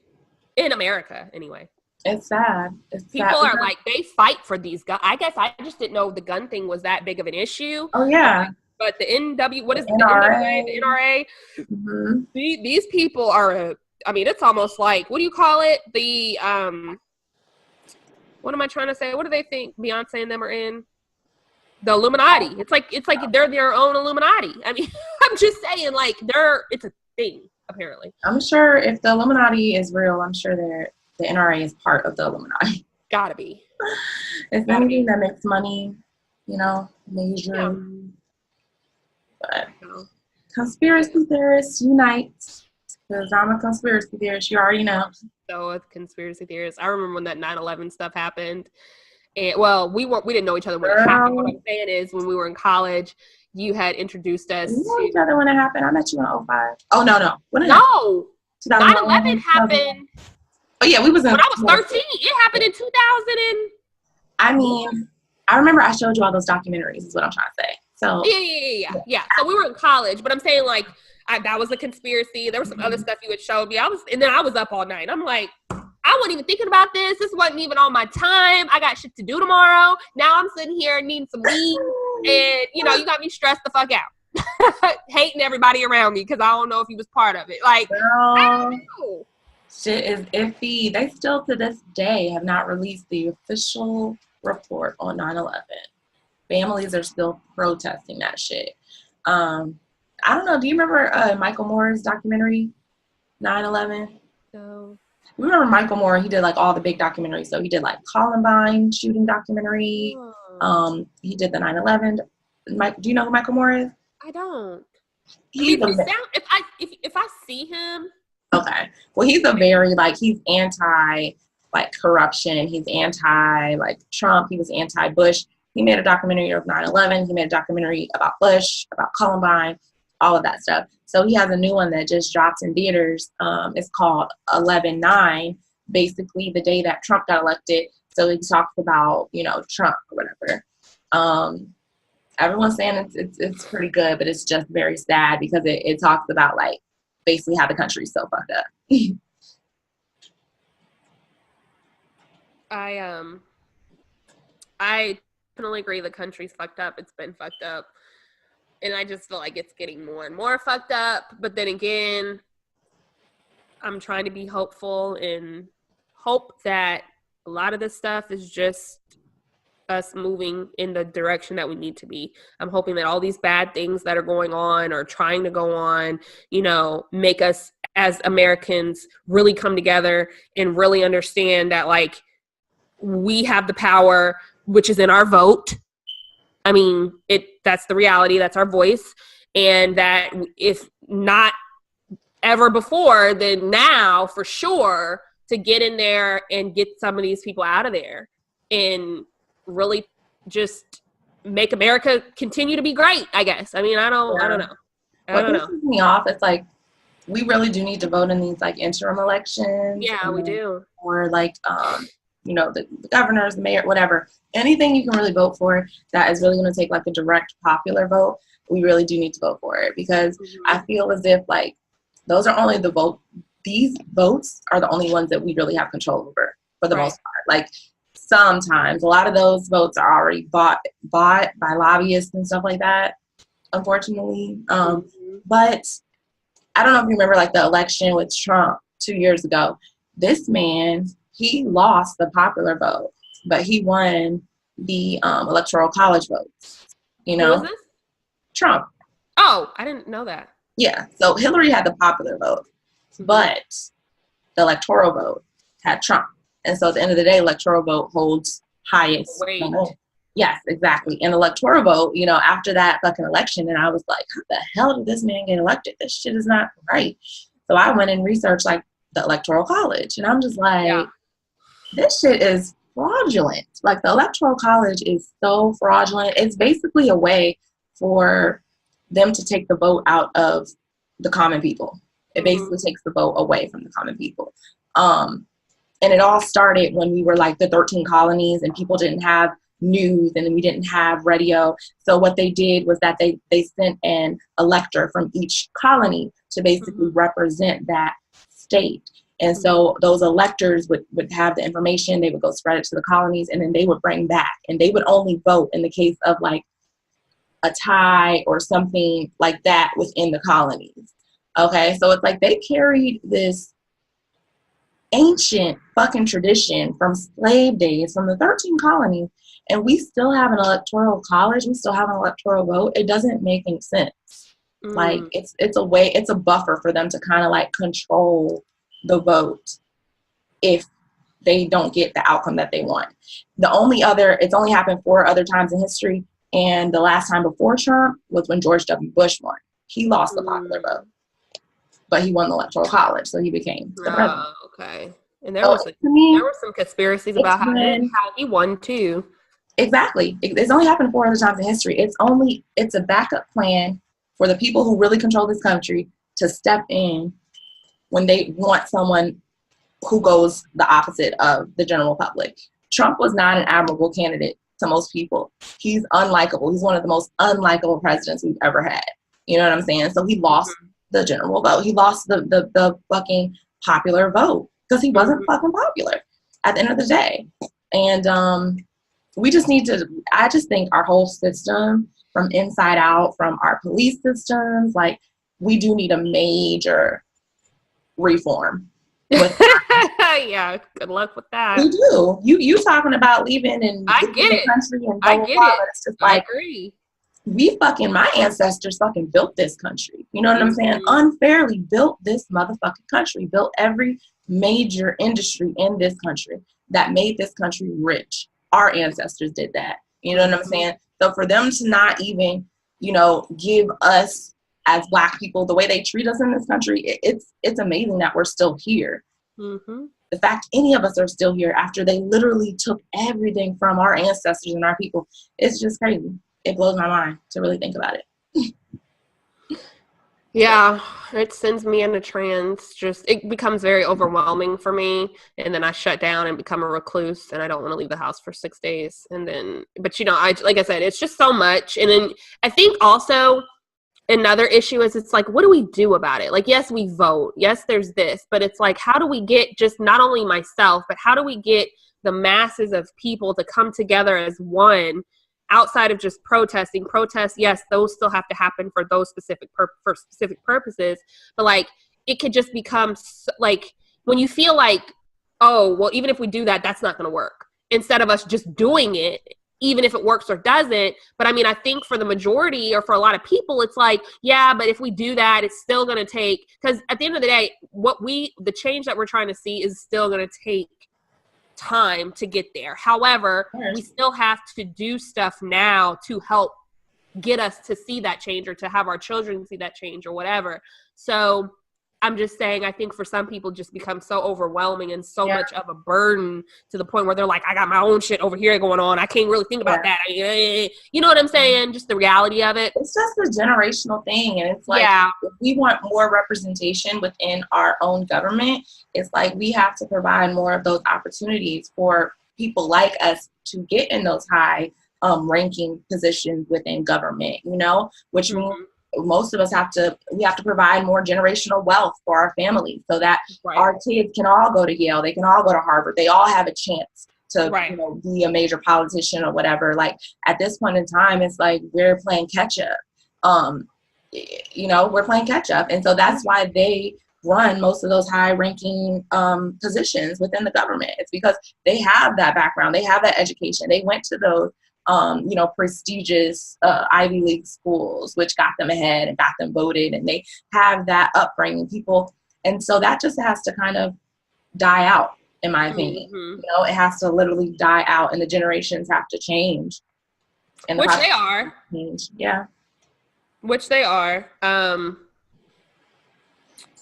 in America anyway. It's sad. People are like, they fight for these guns. I guess I just didn't know the gun thing was that big of an issue. Oh yeah. But the NRA? The NRA, these people are, it's almost like, what do you call it? What am I trying to say? What do they think Beyonce and them are in? The Illuminati. It's like they're their own Illuminati. I mean, I'm just saying, like, it's a thing, apparently. I'm sure if the Illuminati is real, I'm sure the NRA is part of the Illuminati. Gotta be. It's anything that makes money, major. Yeah. But conspiracy theorists unite, because I'm a conspiracy theorist. You already know. So a conspiracy theorist. I remember when that 9/11 stuff happened. And well, we didn't know each other when it happened. What I'm saying is, when we were in college, you had introduced us. We knew each other when it happened. I met you in 2005. Oh no. When did 9/11 happened. Oh yeah, we was in. When I was 13. It happened in 2000. I remember I showed you all those documentaries. Is what I'm trying to say. So yeah. So we were in college, but I'm saying, like, that was a conspiracy. There was some other stuff you had showed me. And then I was up all night. I'm like, I wasn't even thinking about this. This wasn't even on my time. I got shit to do tomorrow. Now I'm sitting here needing some weed, and you got me stressed the fuck out, hating everybody around me because I don't know if he was part of it. Like, I don't know. Shit is iffy. They still to this day have not released the official report on 9/11. Families are still protesting that shit. I don't know. Do you remember Michael Moore's documentary, 9/11? No. You remember Michael Moore? He did like all the big documentaries. So he did like Columbine shooting documentary. He did the 9/11. Do you know who Michael Moore is? I don't. If I see him. Okay. Well, he's a very he's anti corruption. He's anti Trump. He was anti Bush. He made a documentary of 9/11. He made a documentary about Bush, about Columbine, all of that stuff. So he has a new one that just dropped in theaters. It's called 11/9, basically the day that Trump got elected. So he talks about, Trump or whatever. Everyone's saying it's pretty good, but it's just very sad because it talks about basically how the country's so fucked up. I definitely agree the country's fucked up. It's been fucked up. And I just feel like it's getting more and more fucked up. But then again, I'm trying to be hopeful and hope that a lot of this stuff is just us moving in the direction that we need to be. I'm hoping that all these bad things that are going on or trying to go on, make us as Americans really come together and really understand that, like, we have the power, which is in our vote. I mean, that's the reality, that's our voice. And that if not ever before, then now for sure to get in there and get some of these people out of there and really just make America continue to be great, I guess. I mean, I don't know. What pisses me off, it's like, we really do need to vote in these, like, interim elections. Yeah, we do. Or, like, the governors, the mayor, whatever. Anything you can really vote for that is really going to take, like, a direct popular vote, we really do need to vote for it. Because I feel as if, like, those are only these votes are the only ones that we really have control over, for the most part. Like, sometimes a lot of those votes are already bought by lobbyists and stuff like that, unfortunately. But I don't know if you remember, like, the election with Trump 2 years ago. This man, he lost the popular vote, but he won the electoral college votes. Who is this? Trump. Oh, I didn't know that. Yeah, so Hillary had the popular vote, but the electoral vote had Trump. And so at the end of the day, electoral vote holds highest. Yes, exactly. And electoral vote, after that fucking election, and I was like, how the hell did this man get elected? This shit is not right. So I went and researched, like, the electoral college, and I'm just like, this shit is fraudulent. Like, the electoral college is so fraudulent. It's basically a way for them to take the vote out of the common people. It basically takes the vote away from the common people. And it all started when we were, like, the 13 colonies and people didn't have news and we didn't have radio. So what they did was that they sent an elector from each colony to basically represent that state. And so those electors would have the information, they would go spread it to the colonies, and then they would bring back, and they would only vote in the case of, like, a tie or something like that within the colonies. Okay, so it's like they carried this ancient fucking tradition from slave days, from the 13 colonies, and we still have an electoral college, we still have an electoral vote. It doesn't make any sense. Like, it's a way, it's a buffer for them to kind of, like, control the vote if they don't get the outcome that they want. It's only happened 4 other times in history, and the last time before Trump was when George W. Bush won. He lost the popular vote, but he won the electoral college, so he became the president. Okay. And there were some conspiracies about how he won too. Exactly. It's only happened 4 other times in history. It's a backup plan for the people who really control this country to step in when they want someone who goes the opposite of the general public. Trump was not an admirable candidate to most people. He's unlikable. He's one of the most unlikable presidents we've ever had. You know what I'm saying? So he lost the general vote. He lost the fucking popular vote because he wasn't fucking popular at the end of the day. And we just need to, I just think our whole system from inside out, from our police systems, like, we do need a major reform. Yeah, good luck with that. We do. You talking about leaving and I get it. Country and I get it. It's just like, I agree. My ancestors fucking built this country. You know what I'm saying? Unfairly built this motherfucking country. Built every major industry in this country that made this country rich. Our ancestors did that. You know what I'm saying? So for them to not even, give us as Black people the way they treat us in this country, it's amazing that we're still here. The fact any of us are still here after they literally took everything from our ancestors and our people, it's just crazy. It blows my mind to really think about it. Yeah, it sends me into trance. It becomes very overwhelming for me, and then I shut down and become a recluse, and I don't want to leave the house for 6 days. And then, but like I said, it's just so much. And then I think also another issue is it's like, what do we do about it? Like, yes, we vote. Yes, there's this, but it's like, how do we get just not only myself, but how do we get the masses of people to come together as one outside of just protesting. Protests, yes, those still have to happen for those specific purposes, but like it could just become like when you feel like, oh, well, even if we do that, that's not going to work, instead of us just doing it, even if it works or doesn't. But I mean, I think for the majority or for a lot of people, it's like, yeah, but if we do that, it's still going to take, because at the end of the day, the change that we're trying to see is still going to take time to get there. However, we still have to do stuff now to help get us to see that change, or to have our children see that change, or whatever. So I'm just saying, I think for some people just becomes so overwhelming and so much of a burden to the point where they're like, I got my own shit over here going on. I can't really think about that. You know what I'm saying? Just the reality of it. It's just a generational thing. And it's like, if we want more representation within our own government, it's like we have to provide more of those opportunities for people like us to get in those high ranking positions within government, you know, which means most of us have to provide more generational wealth for our families, so that our kids can all go to Yale, they can all go to Harvard, they all have a chance to you know, be a major politician or whatever. Like at this point in time, it's like we're playing catch up. You know, we're playing catch up, and so that's why they run most of those high ranking positions within the government. It's because they have that background, they have that education, they went to those you know, prestigious Ivy League schools, which got them ahead and got them voted, and they have that upbringing, people. And so that just has to kind of die out, in my opinion. You know, it has to literally die out, and the generations have to change. And which they are. Change. Yeah. Which they are.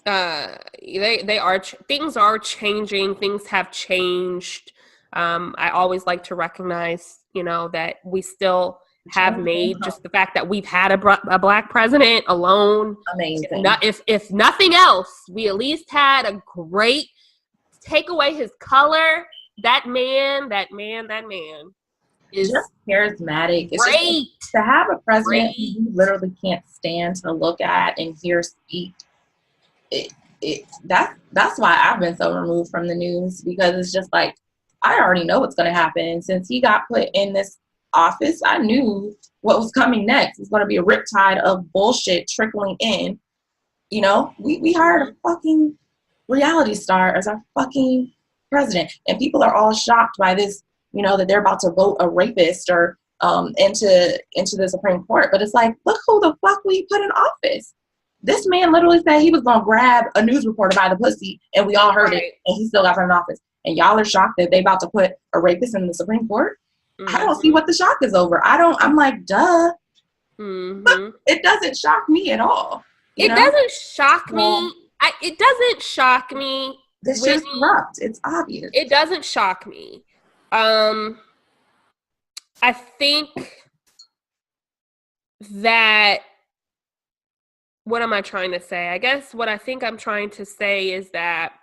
They are. Things are changing. Things have changed. I always like to recognize, you know, that we still have made just the fact that we've had a black president alone. Amazing. If nothing else, we at least had a great, take away his color. That man is just charismatic. It's great. Just, to have a president who you literally can't stand to look at and hear speak. That's why I've been so removed from the news, because it's just like, I already know what's going to happen. Since he got put in this office, I knew what was coming next. It's going to be a riptide of bullshit trickling in. You know, we hired a fucking reality star as our fucking president, and people are all shocked by this, you know, that they're about to vote a rapist or into the Supreme Court. But it's like, look who the fuck we put in office. This man literally said he was going to grab a news reporter by the pussy, and we all heard it, and he still got put in office. And y'all are shocked that they about to put a rapist in the Supreme Court? I don't see what the shock is over. I'm like, duh. It doesn't shock me at all. It doesn't shock me. It doesn't shock me. This is corrupt. It's obvious. It doesn't shock me. I think that, what am I trying to say? I guess what I think I'm trying to say is that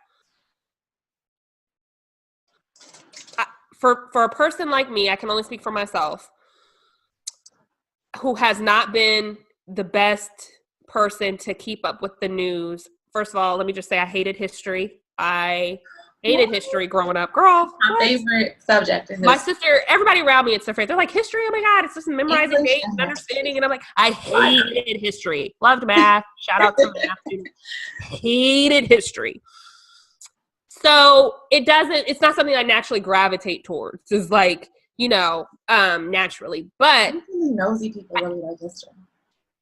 for a person like me, I can only speak for myself, who has not been the best person to keep up with the news. First of all, let me just say I hated history. I hated history growing up. Girl, my favorite subject is my sister, everybody around me, it's their favorite. They're like, history? Oh my God, it's just memorizing dates and understanding. And I'm like, I hated history. Loved math. Shout out to math students. Hated history. So it's not something I naturally gravitate towards. It's like, you know, naturally. But usually nosy people really like history.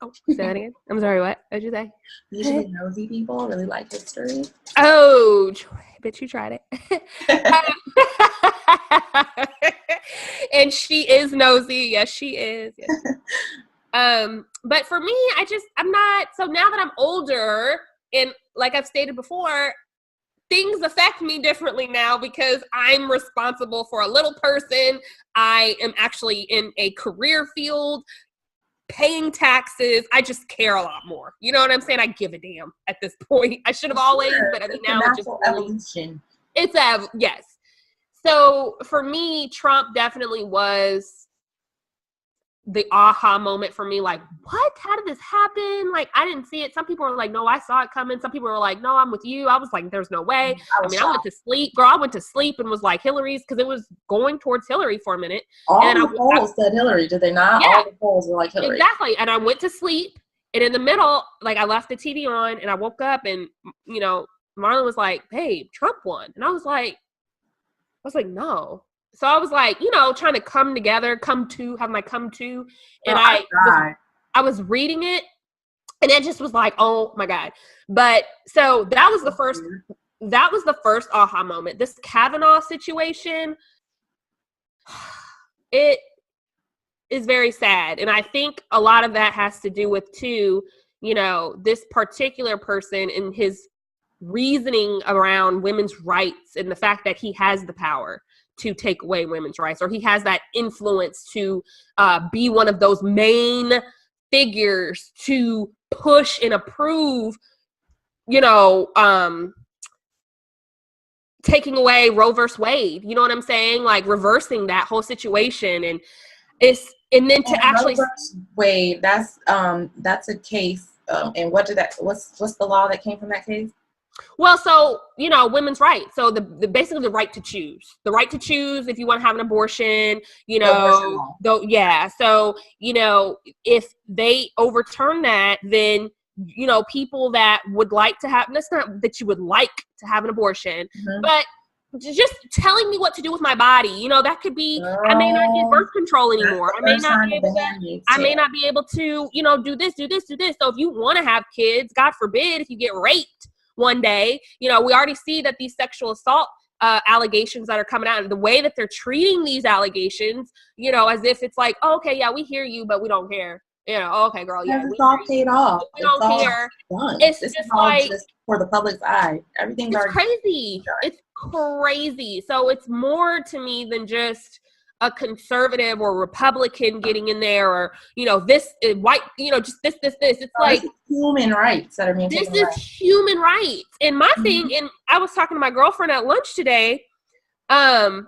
Oh, say that again. I'm sorry, what? What did you say? Usually nosy people really like history. Oh, bitch, you tried it. And she is nosy. Yes, she is. Yes. But for me, I'm not, so now that I'm older, and like I've stated before, things affect me differently now because I'm responsible for a little person. I am actually in a career field, paying taxes. I just care a lot more. You know what I'm saying? I give a damn at this point. I should have always, but I mean, now it's just evolution. Yes. So for me, Trump definitely was the aha moment for me, like, what? How did this happen? Like, I didn't see it. Some people were like, no, I saw it coming. Some people were like, no, I'm with you. I was like, there's no way. I went to sleep. Girl, I went to sleep and was like, Hillary's, because it was going towards Hillary for a minute. All the polls said Hillary, did they not? Yeah, all the polls were like Hillary. Exactly. And I went to sleep, and in the middle, like, I left the TV on, and I woke up, and, you know, Marlon was like, babe, Trump won. And I was like, no. So I was like, you know, trying to come to, and I was reading it, and it just was like, oh my God. But so that was the first aha moment. This Kavanaugh situation, it is very sad. And I think a lot of that has to do with, too, you know, this particular person and his reasoning around women's rights and the fact that he has the power to take away women's rights, or he has that influence to be one of those main figures to push and approve, you know, taking away Roe versus Wade. You know what I'm saying? Like, reversing that whole situation. And then to actually Roe versus Wade, that's a case. And what's the law that came from that case? Well, so, you know, women's rights. So basically the right to choose if you want to have an abortion, you know, yeah. So, you know, if they overturn that, then, you know, people that would like to have, that's not that you would like to have an abortion, but just telling me what to do with my body, you know, that could be, I may not get birth control anymore. I may not be able to, you know, do this. So if you want to have kids, God forbid, if you get raped one day, you know, we already see that these sexual assault allegations that are coming out, and the way that they're treating these allegations, you know, as if it's like, oh, okay, yeah, we hear you, but we don't care. You know, okay, girl, yeah, it's all paid off. We don't care. It's just like, just for the public's eye. Everything's crazy. It's crazy. So it's more to me than just a conservative or Republican getting in there, or, you know, this white, you know, just this. It's like human rights that are being taken away. This is human rights. And my thing, and I was talking to my girlfriend at lunch today. And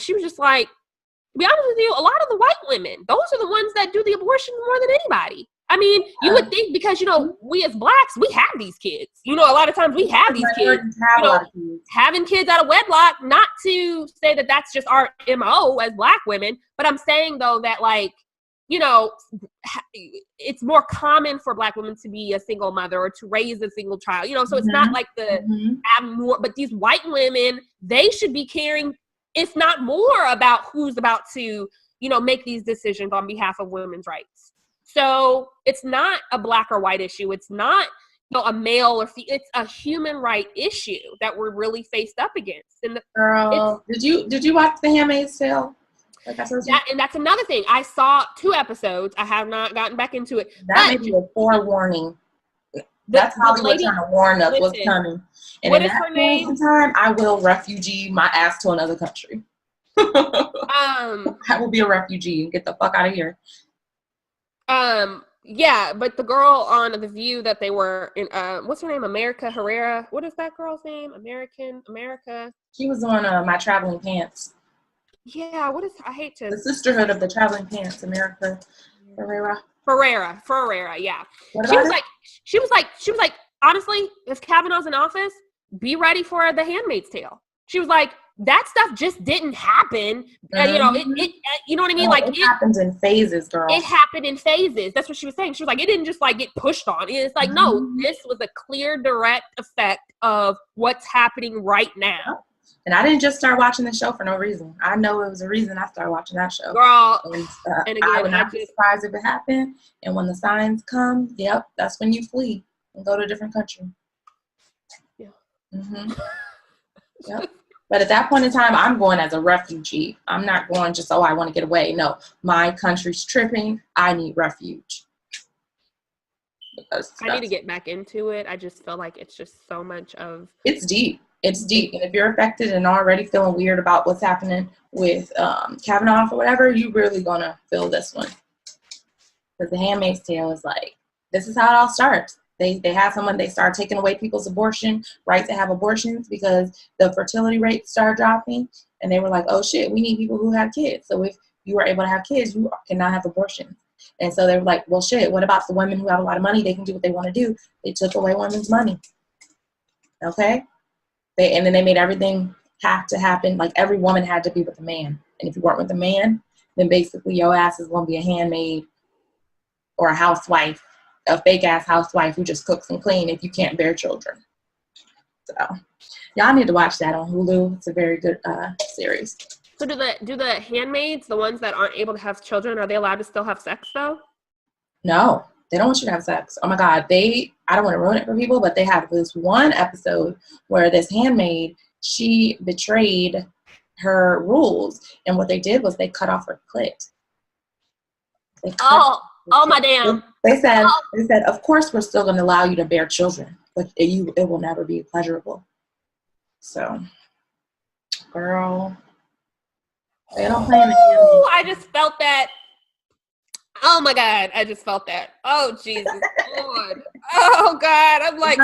she was just like, to be honest with you, a lot of the white women, those are the ones that do the abortion more than anybody. I mean, you would think, because, you know, we as Blacks, we have these kids. You know, a lot of times we have these kids. You know, having kids out of wedlock, not to say that that's just our MO as Black women, but I'm saying, though, that, like, you know, it's more common for Black women to be a single mother or to raise a single child. You know, so it's not like the abnormal, but these white women, they should be caring, if not more, about who's about to, you know, make these decisions on behalf of women's rights. So it's not a Black or white issue. It's not, you know, a male or it's a human right issue that we're really faced up against. And girl, did you watch The Handmaid's Tale? Like I told you? And that's another thing. I saw 2 episodes. I have not gotten back into it. That may be a forewarning. That's Hollywood trying to warn us what's coming. And what is her name? Time, I will refugee my ass to another country. I will be a refugee and get the fuck out of here. Yeah, but the girl on The View that they were in, what's her name? America Herrera. What is that girl's name? America. She was on My Traveling Pants. Yeah, The Sisterhood of the Traveling Pants, America Herrera. Ferrera, yeah. She was like, honestly, if Kavanaugh's in office, be ready for The Handmaid's Tale. She was like, that stuff just didn't happen. You know, it you know what I mean? Like, it happens in phases, girl. It happened in phases. That's what she was saying. She was like, it didn't just like get pushed on. It's like, no, this was a clear, direct effect of what's happening right now. And I didn't just start watching the show for no reason. I know it was a reason I started watching that show. Girl, and again, I would not be surprised if it happened. And when the signs come, yep, that's when you flee and go to a different country. Yeah. Yep. But at that point in time, I'm going as a refugee. I'm not going just, I want to get away. No, my country's tripping. I need refuge. I need to get back into it. I just feel like it's just so much of... It's deep. It's deep. And if you're affected and already feeling weird about what's happening with Kavanaugh or whatever, you're really going to feel this one. Because The Handmaid's Tale is like, this is how it all starts. They have someone, they start taking away people's abortion, right to have abortions, because the fertility rates start dropping. And they were like, oh shit, we need people who have kids. So if you were able to have kids, you cannot have abortions. And so they were like, well, shit, what about the women who have a lot of money? They can do what they want to do. They took away women's money. Okay? And then they made everything have to happen. Like, every woman had to be with a man. And if you weren't with a man, then basically your ass is going to be a handmaid or a housewife, a fake-ass housewife who just cooks and cleans if you can't bear children. So y'all need to watch that on Hulu. It's a very good series. So do the handmaids, the ones that aren't able to have children, are they allowed to still have sex though? No, they don't want you to have sex. Oh my God, I don't want to ruin it for people, but they have this one episode where this handmaid, she betrayed her rules, and what they did was they cut off her clit. Oh my damn. They said, of course we're still going to allow you to bear children, but it will never be pleasurable. So, girl, they don't play in the handmaid. I just felt that. Oh my God, I just felt that. Oh Jesus, Lord. Oh God, I'm like,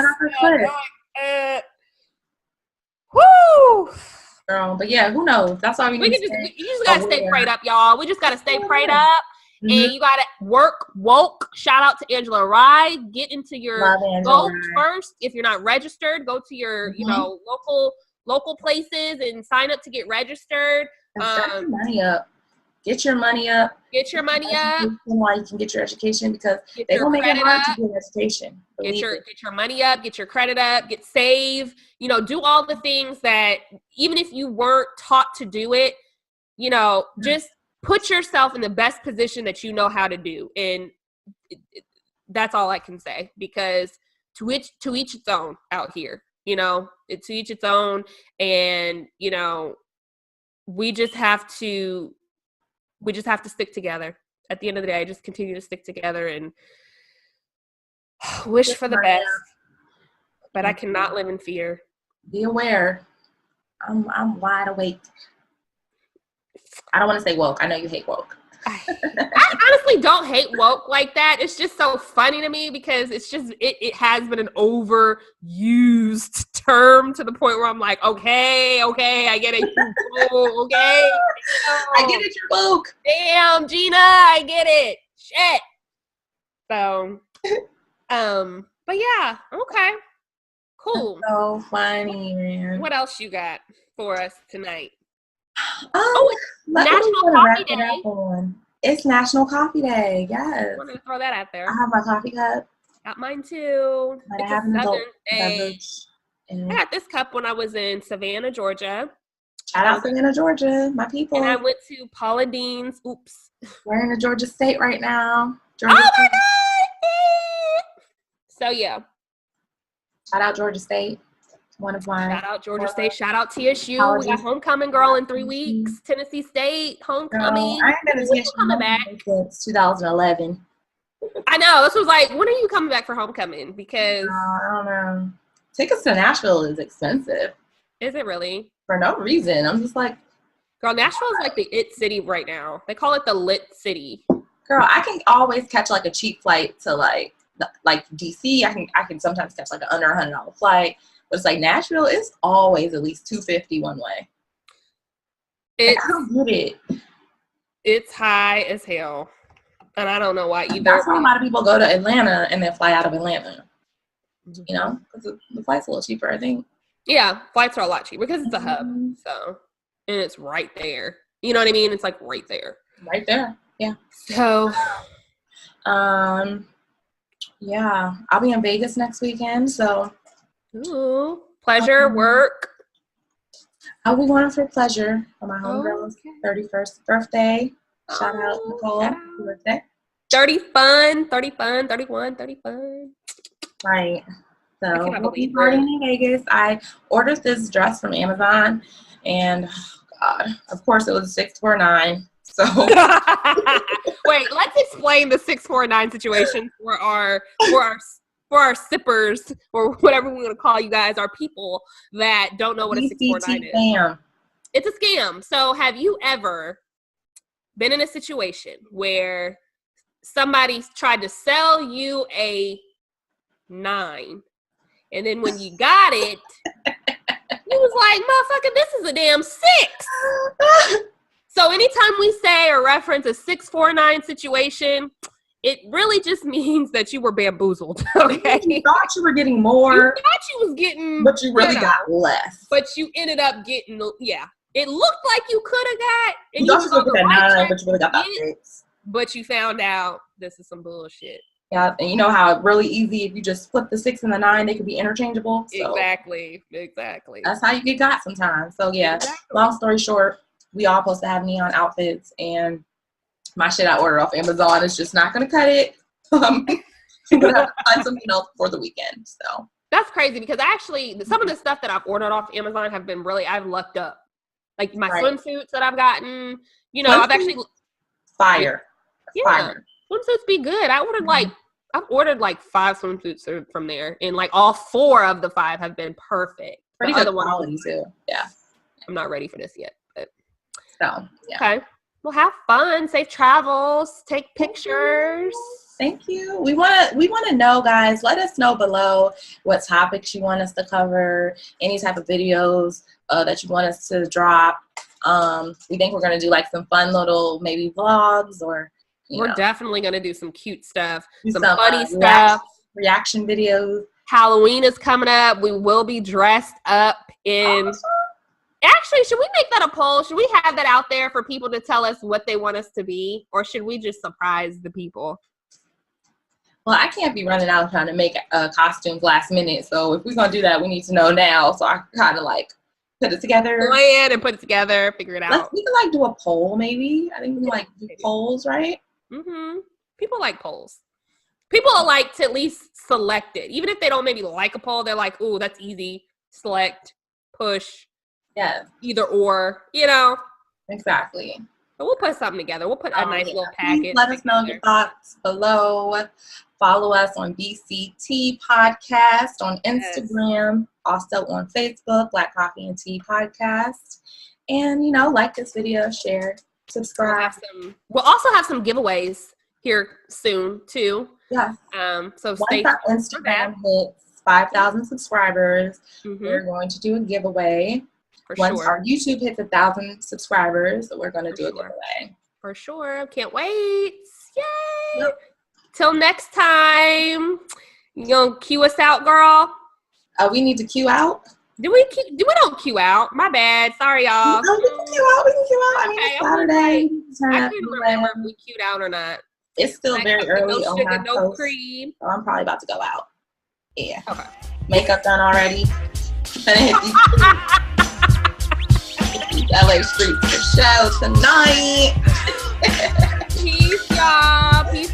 whoo. Girl, but yeah, who knows? That's all we need. You just gotta stay prayed up, y'all. We just gotta stay prayed up, and you gotta work woke. Shout out to Angela Rye. Get into your go first. If you're not registered, go to your local places and sign up to get registered. Get your money up. Get your money up. Get your money up. Why you can get your education, because they don't make it hard to get education. Get your money up. Get your credit up. Get save. Do all the things that even if you weren't taught to do it, just put yourself in the best position that you know how to do. And that's all I can say, because to each its own out here. To each its own, and we just have to stick together. At the end of the day, just continue to stick together and wish for the best. But I cannot live in fear. Be aware. I'm wide awake. I don't want to say woke. I know you hate woke. I honestly don't hate woke like that. It's just so funny to me because it's just it has been an overused term to the point where I'm like, okay, I get it. Okay, I get it. You're woke. Damn, Gina, I get it. Shit. So, but yeah, okay, cool. That's so funny, man. What else you got for us tonight? National Coffee Day. It's National Coffee Day. Yes. I wanted to throw that out there. I have my coffee cup. Got mine too. But I have an adult beverage. I got this cup when I was in Savannah, Georgia. Shout out Savannah, Georgia, my people. And I went to Paula Deen's. Oops. We're in the Georgia State right now. Georgia State. God! So yeah. Shout out Georgia State. One of mine. Shout out Georgia State. Shout out TSU. Colleges. We got homecoming, girl, in 3 weeks. Tennessee State, homecoming. I ain't been to TSU coming back since 2011. I know. This was like, when are you coming back for homecoming? Because I don't know. Tickets to Nashville is expensive. Is it really? For no reason. I'm just like, girl, Nashville is like the it city right now. They call it the lit city. Girl, I can always catch like a cheap flight to like DC. I can sometimes catch like an under $100 flight. But it's like Nashville is always at least $250 one way. I don't get it. It's high as hell. And I don't know why either. That's why a lot of people go to Atlanta and then fly out of Atlanta. Because the flight's a little cheaper, I think. Yeah, flights are a lot cheaper because it's a hub. So, and it's right there. You know what I mean? It's like right there. Right there. Yeah. So, yeah, I'll be in Vegas next weekend. So, ooh, pleasure, work. I'll be going for pleasure for my homegirl's 31st birthday. Shout out Nicole. Happy birthday. 30 fun. Right. So we'll be partying in Vegas. I ordered this dress from Amazon, and God, of course it was 649. So wait, let's explain the 649 situation for our sippers, or whatever we want to call you guys, our people that don't know what a 649 is. Scam. It's a scam. So have you ever been in a situation where somebody tried to sell you a 9, and then when you got it, you was like, motherfucker, this is a damn 6. So anytime we say or reference a 649 situation, it really just means that you were bamboozled. Okay. You thought you were getting You more, thought you was getting, but you really got less. but you ended up getting, yeah. It looked like you could have got, and You thought was you on was the at right 9, track, but you really got that 6. but you found out this is some bullshit. Yeah, and you know how really easy if you just flip the 6 and the 9, they could be interchangeable. So Exactly. that's how you get got sometimes. So yeah, Exactly. long story short, we all supposed to have neon outfits, and my shit I ordered off Amazon is just not gonna cut it. I'm gonna have to find something else for the weekend. So That's crazy because actually some of the stuff that I've ordered off Amazon have been really, I've lucked up. Like my swimsuits that I've gotten, you know, I've actually fire. Swimsuits be good. I've ordered like 5 swimsuits from there, and like all 4 of the 5 have been perfect. Pretty the good other quality too. Yeah. I'm not ready for this yet. But So yeah. okay. Well, have fun. Safe travels. Take pictures. Thank you. We want to know, guys. Let us know below what topics you want us to cover, any type of videos that you want us to drop. We think we're gonna do like some fun little maybe vlogs, or We're definitely gonna do some cute stuff, some some funny stuff. reaction videos. Halloween is coming up. We will be dressed up in. Actually, should we make that a poll? Should we have that out there for people to tell us what they want us to be, or should we just surprise the people? Well, I can't be running out trying to make costumes last minute. So if we're gonna do that, we need to know now. So I kind of like put it together. Plan and put it together, figure it out. We can like do a poll, maybe. I think we can like do polls, right? Mm-hmm. People like polls. People like to at least select it. Even if they don't maybe like a poll, they're like, ooh, that's easy. Select, push, either or, you know. Exactly. But we'll put something together. We'll put a nice little package. Please let us know your thoughts below. Follow us on BCT Podcast on Instagram, also on Facebook, Black Coffee and Tea Podcast. And, you know, like this video, share, subscribe. We'll also have some giveaways here soon, too. Yeah. So stay tuned. Once our Instagram hits 5,000 subscribers, we're going to do a giveaway. Once our YouTube hits 1,000 subscribers, we're going to do a giveaway. For sure. Can't wait. Yay. Yep. Till next time. You gonna cue us out, girl? We need to cue out. We don't cue out. My bad. Sorry, y'all. No, we can cue out. I mean, it's Saturday. I couldn't remember if we cued out or not. It's still very early. No sugar, no cream. So I'm probably about to go out. Yeah. Okay. Makeup done already. Gonna hit these LA streets for show tonight. Peace, y'all. Peace.